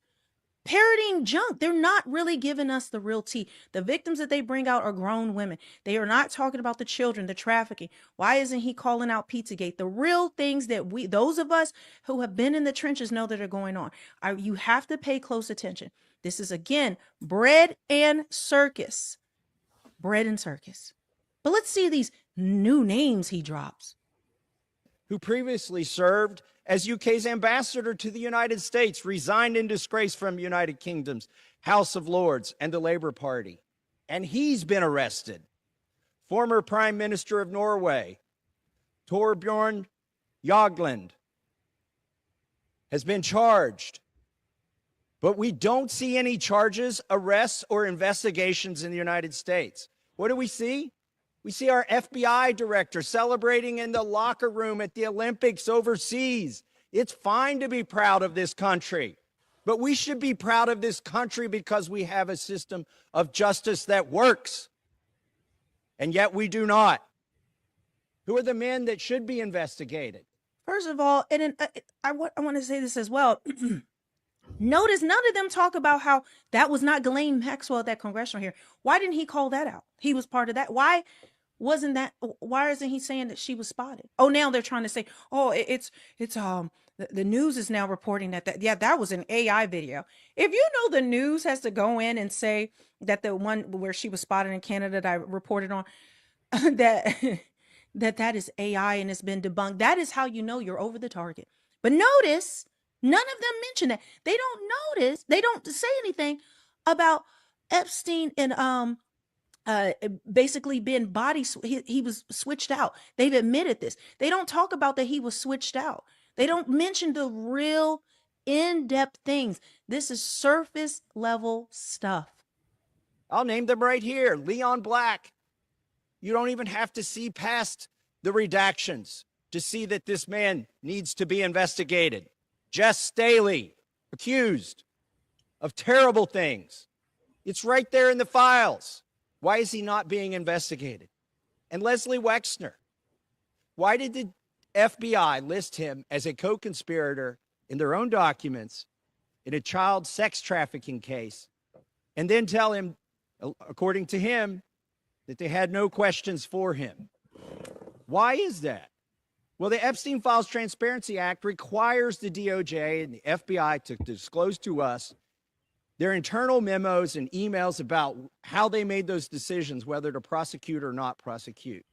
parroting junk. They're not really giving us the real tea. The victims that they bring out are grown women. They are not talking about the children, the trafficking. Why isn't he calling out Pizzagate? The real things that those of us who have been in the trenches know that are going on. You have to pay close attention. This is, again, bread and circus. Bread and circus. But let's see these new names he drops. Who previously served as UK's ambassador to the United States, resigned in disgrace from United Kingdom's House of Lords and the Labour Party. And he's been arrested. Former Prime Minister of Norway, Torbjorn Jagland, has been charged. But we don't see any charges, arrests, or investigations in the United States. What do we see? We see our FBI director celebrating in the locker room at the Olympics overseas. It's fine to be proud of this country, but we should be proud of this country because we have a system of justice that works, and yet we do not. Who are the men that should be investigated? First of all, I want to say this as well. Notice none of them talk about how that was not Ghislaine Maxwell at that congressional hearing. Why didn't he call that out? He was part of that. Why isn't he saying that she was spotted? Oh, now they're trying to say, oh, the news is now reporting that was an AI video. If you know the news has to go in and say that the one where she was spotted in Canada that I reported on, that is AI and it's been debunked, that is how you know you're over the target. But notice, none of them mention that. They don't say anything about Epstein and basically being he was switched out. They've admitted this. They don't talk about that he was switched out. They don't mention the real in-depth things. This is surface level stuff. I'll name them right here. Leon Black. You don't even have to see past the redactions to see that this man needs to be investigated. Jess Staley, accused of terrible things. It's right there in the files. Why is he not being investigated? And Leslie Wexner, why did the FBI list him as a co-conspirator in their own documents in a child sex trafficking case and then tell him, according to him, that they had no questions for him? Why is that? Well, the Epstein Files Transparency Act requires the DOJ and the FBI to disclose to us their internal memos and emails about how they made those decisions, whether to prosecute or not prosecute.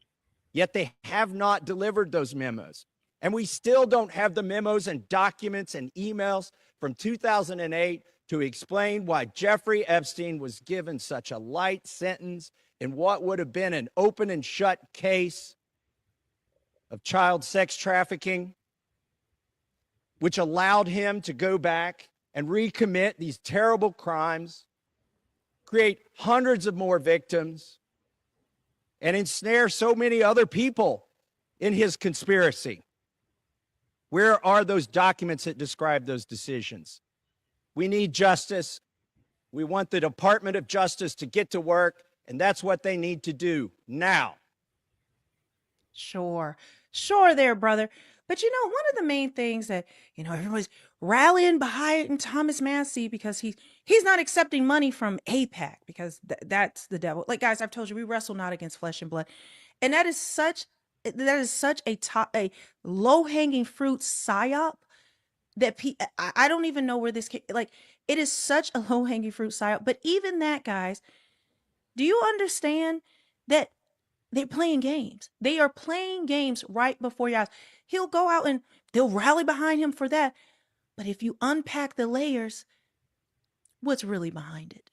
Yet they have not delivered those memos. And we still don't have the memos and documents and emails from 2008 to explain why Jeffrey Epstein was given such a light sentence in what would have been an open and shut case of child sex trafficking, which allowed him to go back and recommit these terrible crimes, create hundreds of more victims, and ensnare so many other people in his conspiracy. Where are those documents that describe those decisions? We need justice. We want the Department of Justice to get to work, and that's what they need to do now. Sure there, brother. But one of the main things that, everybody's rallying behind Thomas Massey because he's not accepting money from AIPAC because that's the devil. Like, guys, I've told you, we wrestle not against flesh and blood. And that is such a low-hanging fruit psyop that I don't even know where this came. Like, it is such a low-hanging fruit psyop. But even that, guys, do you understand that they're playing games? They are playing games right before your eyes. He'll go out and they'll rally behind him for that. But if you unpack the layers, what's really behind it?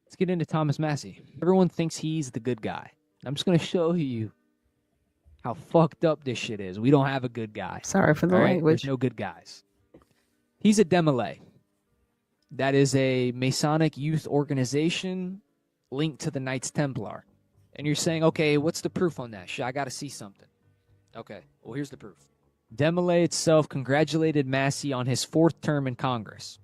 Let's get into Thomas Massey. Everyone thinks he's the good guy. I'm just going to show you how fucked up this shit is. We don't have a good guy. Sorry for the language. There's no good guys. He's a Demolay. That is a Masonic youth organization linked to the Knights Templar. And you're saying, okay, what's the proof on that? I got to see something. Okay, well, here's the proof. Demolay itself congratulated Massey on his 4th term in Congress.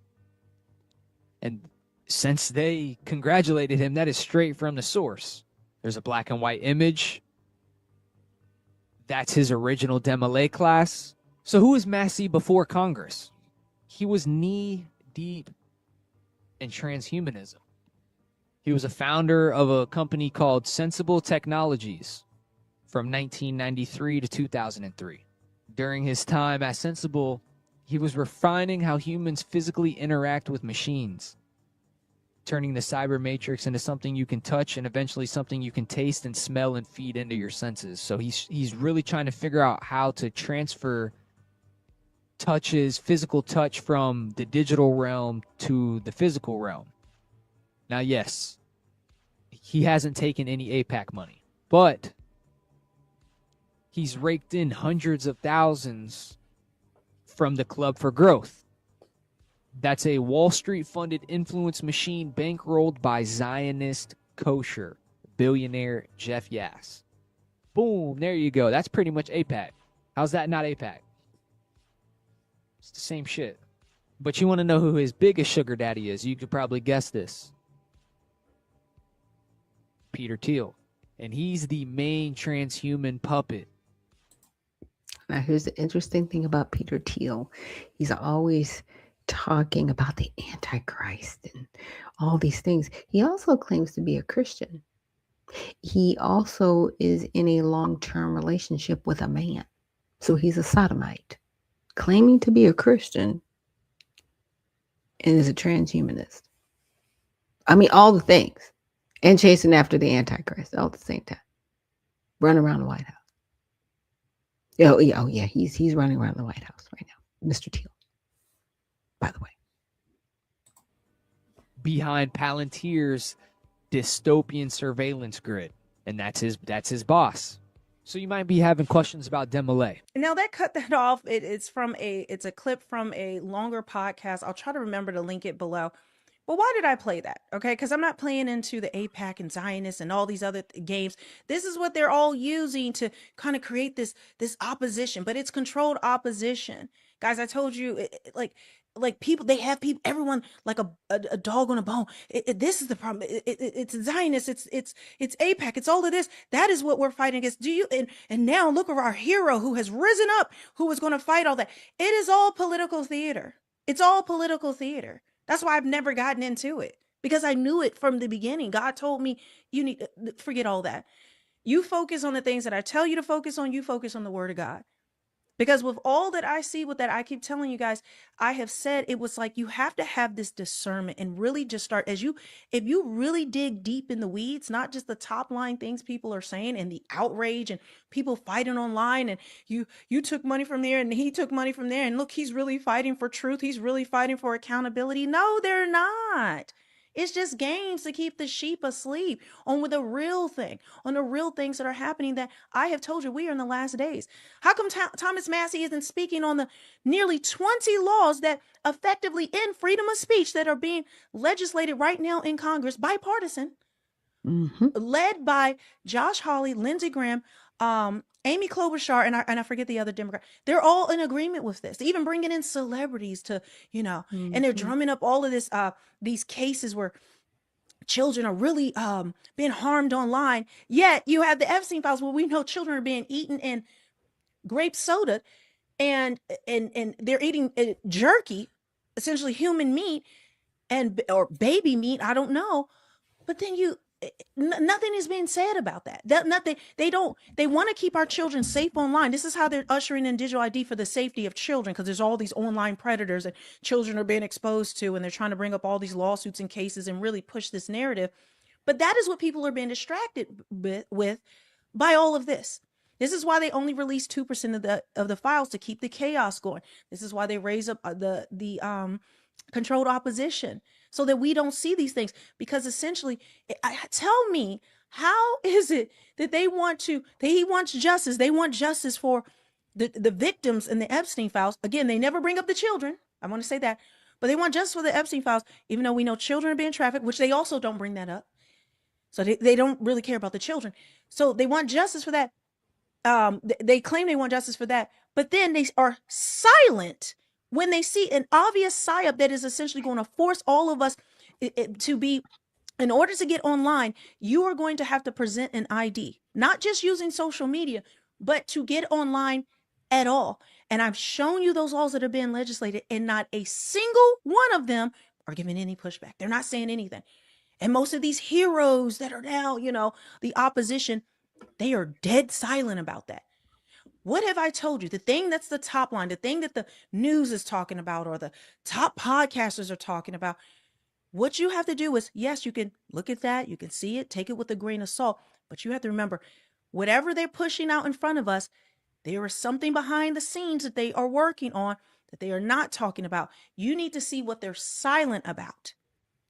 And since they congratulated him, that is straight from the source. There's a black and white image. That's his original Demolay class. So who was Massey before Congress? He was knee-deep and transhumanism. He was a founder of a company called Sensible Technologies from 1993 to 2003. During his time at Sensible, he was refining how humans physically interact with machines, turning the cyber matrix into something you can touch and eventually something you can taste and smell and feed into your senses. So he's really trying to figure out how to transfer physical touch from the digital realm to the physical realm. Now, yes, he hasn't taken any APAC money, but he's raked in hundreds of thousands from the Club for Growth. That's a Wall Street-funded influence machine bankrolled by Zionist kosher billionaire Jeff Yass. Boom, there you go. That's pretty much APAC. How's that not APAC? It's the same shit. But you want to know who his biggest sugar daddy is? You could probably guess this. Peter Thiel. And he's the main transhuman puppet. Now, here's the interesting thing about Peter Thiel. He's always talking about the Antichrist and all these things. He also claims to be a Christian. He also is in a long-term relationship with a man. So he's a sodomite, claiming to be a Christian and is a transhumanist. I mean, all the things. And chasing after the Antichrist all at the same time. Running around the White House. Oh yeah, he's running around the White House right now, Mr. Thiel. By the way, behind Palantir's dystopian surveillance grid, and that's his boss. So you might be having questions about Demolay. Now that cut that off. It's a clip from a longer podcast. I'll try to remember to link it below. But why did I play that? Okay, because I'm not playing into the APAC and Zionists and all these other games. This is what they're all using to kind of create this opposition, but it's controlled opposition. Guys, I told you, like people, they have people, everyone like a dog on a bone. This is the problem. It's Zionists, it's APAC, it's all of this. That is what we're fighting against. And now look at our hero who has risen up, who is going to fight all that. It is all political theater. It's all political theater. That's why I've never gotten into it, because I knew it from the beginning. God told me, you need to forget all that. You focus on the things that I tell you to focus on. You focus on the word of God. Because with all that I see, with that, I keep telling you guys, I have said it was like you have to have this discernment and really just start if you really dig deep in the weeds, not just the top line things people are saying and the outrage and people fighting online and you took money from there and he took money from there and look, he's really fighting for truth. He's really fighting for accountability. No, they're not. It's just games to keep the sheep asleep on the real thing, on the real things that are happening that I have told you we are in the last days. How come Thomas Massey isn't speaking on the nearly 20 laws that effectively end freedom of speech that are being legislated right now in Congress, bipartisan, led by Josh Hawley, Lindsey Graham, Amy Klobuchar, and I forget the other Democrat. They're all in agreement with this. Even bringing in celebrities to, and they're drumming up all of this, these cases where children are really being harmed online. Yet you have the Epstein files where we know children are being eaten in grape soda, and they're eating jerky, essentially human meat or baby meat. I don't know, but then nothing is being said about that. Nothing. They want to keep our children safe online. This is how they're ushering in digital ID for the safety of children, because there's all these online predators that children are being exposed to, and they're trying to bring up all these lawsuits and cases and really push this narrative. But that is what people are being distracted with by all of this. This is why they only release 2% of the files to keep the chaos going. This is why they raise up the controlled opposition, so that we don't see these things. Because essentially, tell me, how is it that he wants justice? They want justice for the victims in the Epstein files. Again, they never bring up the children. I want to say that. But they want justice for the Epstein files, even though we know children are being trafficked, which they also don't bring that up. So they don't really care about the children. So they want justice for that. They claim they want justice for that. But then they are silent when they see an obvious psyop that is essentially going to force all of us to be, in order to get online, you are going to have to present an ID, not just using social media, but to get online at all. And I've shown you those laws that are being legislated, and not a single one of them are giving any pushback. They're not saying anything. And most of these heroes that are now, the opposition, they are dead silent about that. What have I told you? The thing that's the top line, the thing that the news is talking about or the top podcasters are talking about, what you have to do is, yes, you can look at that, you can see it, take it with a grain of salt, but you have to remember, whatever they're pushing out in front of us, there is something behind the scenes that they are working on that they are not talking about. You need to see what they're silent about.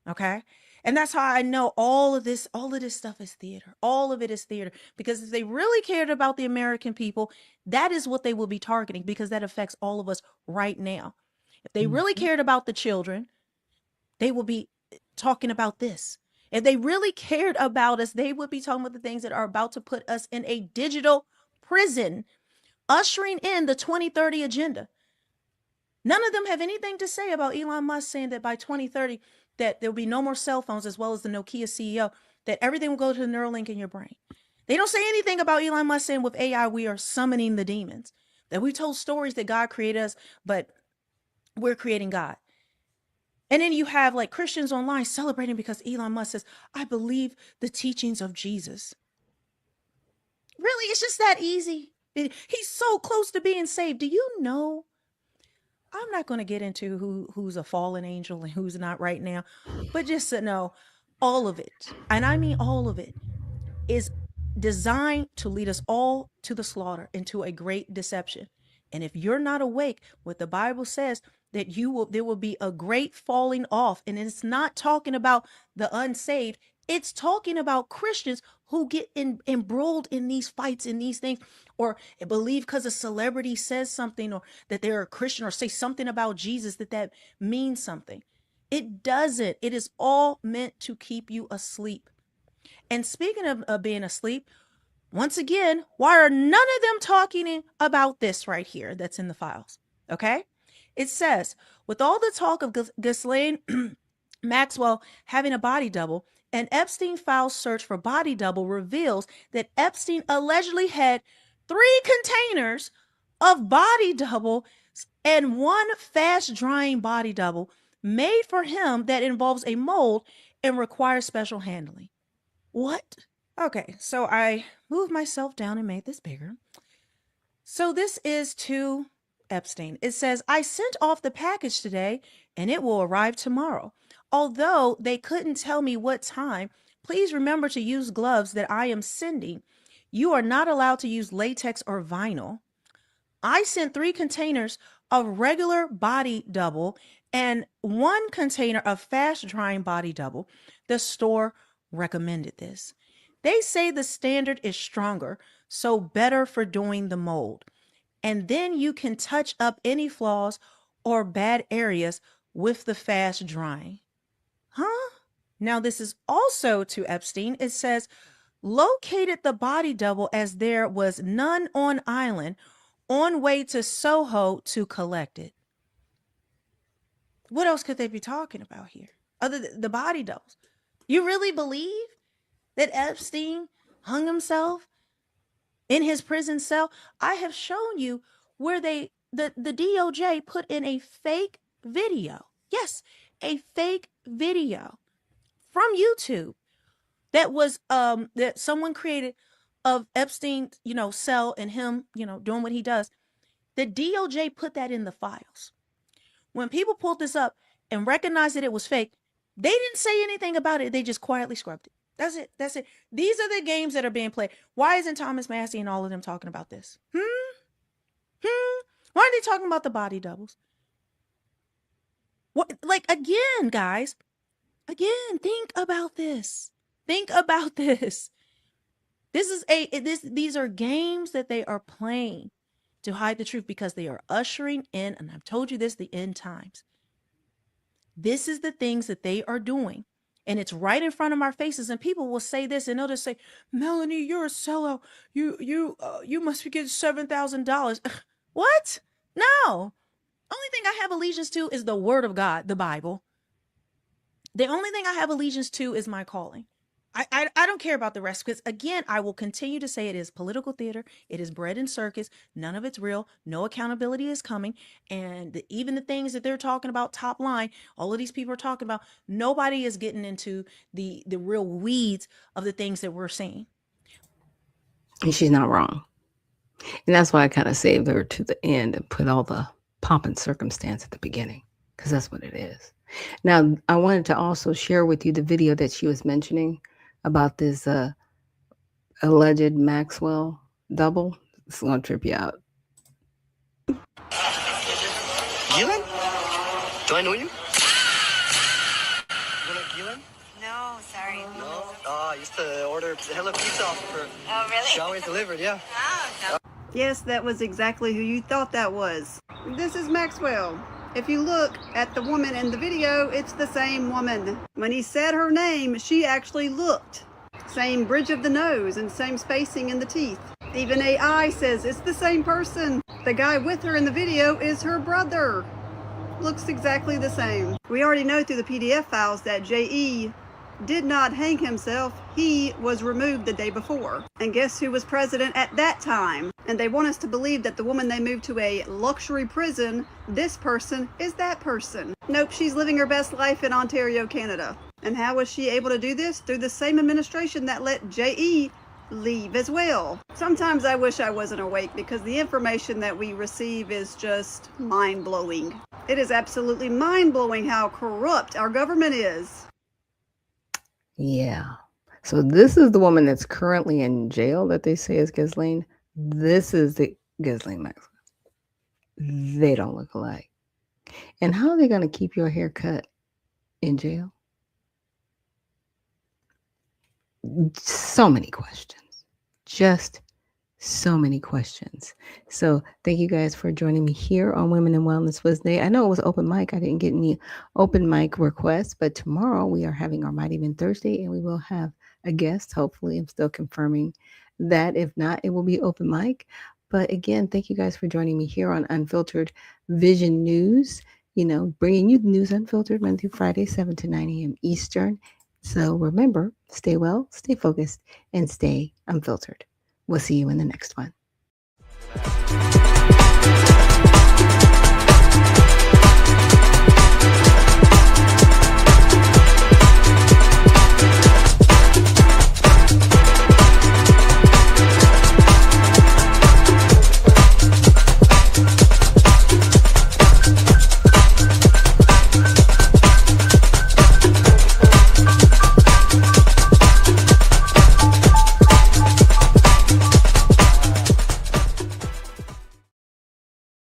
Okay? And that's how I know all of this stuff is theater. All of it is theater. Because if they really cared about the American people, that is what they will be targeting, because that affects all of us right now. If they really cared about the children, they will be talking about this. If they really cared about us, they would be talking about the things that are about to put us in a digital prison, ushering in the 2030 agenda. None of them have anything to say about Elon Musk saying that by 2030, that there'll be no more cell phones, as well as the Nokia CEO, that everything will go to the Neuralink in your brain. They don't say anything about Elon Musk saying with AI, we are summoning the demons, that we told stories that God created us, but we're creating God. And then you have like Christians online celebrating because Elon Musk says, I believe the teachings of Jesus. Really? It's just that easy. He's so close to being saved. Do you know? I'm not going to get into who's a fallen angel and who's not right now, but just to know all of it, and I mean all of it, is designed to lead us all to the slaughter, into a great deception. And if you're not awake, what the Bible says, that there will be a great falling off. And it's not talking about the unsaved. It's talking about Christians who get embroiled in these fights, in these things, or believe because a celebrity says something, or that they're a Christian, or say something about Jesus, that means something. It doesn't. It is all meant to keep you asleep. And speaking of being asleep, once again, why are none of them talking about this right here that's in the files? Okay? It says, with all the talk of Ghislaine Maxwell having a body double, an Epstein file search for body double reveals that Epstein allegedly had 3 containers of body double and 1 fast drying body double made for him that involves a mold and requires special handling. What? Okay, so I moved myself down and made this bigger. So this is to Epstein. It says, I sent off the package today and it will arrive tomorrow. Although they couldn't tell me what time, please remember to use gloves that I am sending. You are not allowed to use latex or vinyl. I sent 3 containers of regular body double and 1 container of fast drying body double. The store recommended this. They say the standard is stronger, so better for doing the mold. And then you can touch up any flaws or bad areas with the fast drying. Huh? Now this is also to Epstein. It says, located the body double as there was none on island, on way to Soho to collect it. What else could they be talking about here other than the body doubles? You really believe that Epstein hung himself in his prison cell? I have shown you where the DOJ put in a fake video. Yes, a fake video from YouTube that was that someone created of Epstein's, cell and him, doing what he does. The DOJ put that in the files. When people pulled this up and recognized that it was fake, they didn't say anything about it. They just quietly scrubbed it. That's it. That's it. These are the games that are being played. Why isn't Thomas Massey and all of them talking about this? Why are they talking about the body doubles? What? Like, again, guys, think about this. Think about this. These are games that they are playing to hide the truth, because they are ushering in, and I've told you this, the end times. This is the things that they are doing, and it's right in front of our faces. And people will say this, and they'll just say, "Melanie, you're a sellout. You must be getting $7,000." What? No. Only thing I have allegiance to is the Word of God, the Bible. The only thing I have allegiance to is my calling. I don't care about the rest because, again, I will continue to say it is political theater. It is bread and circus. None of it's real. No accountability is coming. And even the things that they're talking about top line, all of these people are talking about, nobody is getting into the real weeds of the things that we're seeing. And she's not wrong. And that's why I kind of saved her to the end and put all the pomp and circumstance at the beginning, because that's what it is. Now, I wanted to also share with you the video that she was mentioning about this alleged Maxwell double. It's going to trip you out. Gillen? Do I know you? Gillen? No, sorry. No? I used to order hella pizza off of her. Oh, really? She always delivered, yeah. Oh, no. Yes, that was exactly who you thought that was. This is Maxwell. If you look at the woman in the video, it's the same woman. When he said her name, she actually looked. Same bridge of the nose and same spacing in the teeth. Even AI says it's the same person. The guy with her in the video is her brother. Looks exactly the same. We already know through the PDF files that J.E. did not hang himself. He was removed the day before. And guess who was president at that time? And they want us to believe that the woman they moved to a luxury prison, this person is that person. Nope, she's living her best life in Ontario, Canada. And how was she able to do this? Through the same administration that let J.E. leave as well. Sometimes I wish I wasn't awake because the information that we receive is just mind-blowing. It is absolutely mind-blowing how corrupt our government is. Yeah. So this is the woman that's currently in jail that they say is Ghislaine. This is the Ghislaine Maxwell. They don't look alike. And how are they going to keep your hair cut in jail? So many questions. Just so many questions. So thank you guys for joining me here on Women in Wellness Wednesday. I know it was open mic. I didn't get any open mic requests, but tomorrow we are having our Mighty Men Thursday and we will have a guest. Hopefully, I'm still confirming that. If not, it will be open mic. But again, thank you guys for joining me here on Unfiltered Vision News. You know, bringing you the news unfiltered Monday through Friday, 7 to 9 a.m. Eastern. So remember, stay well, stay focused, and stay unfiltered. We'll see you in the next one.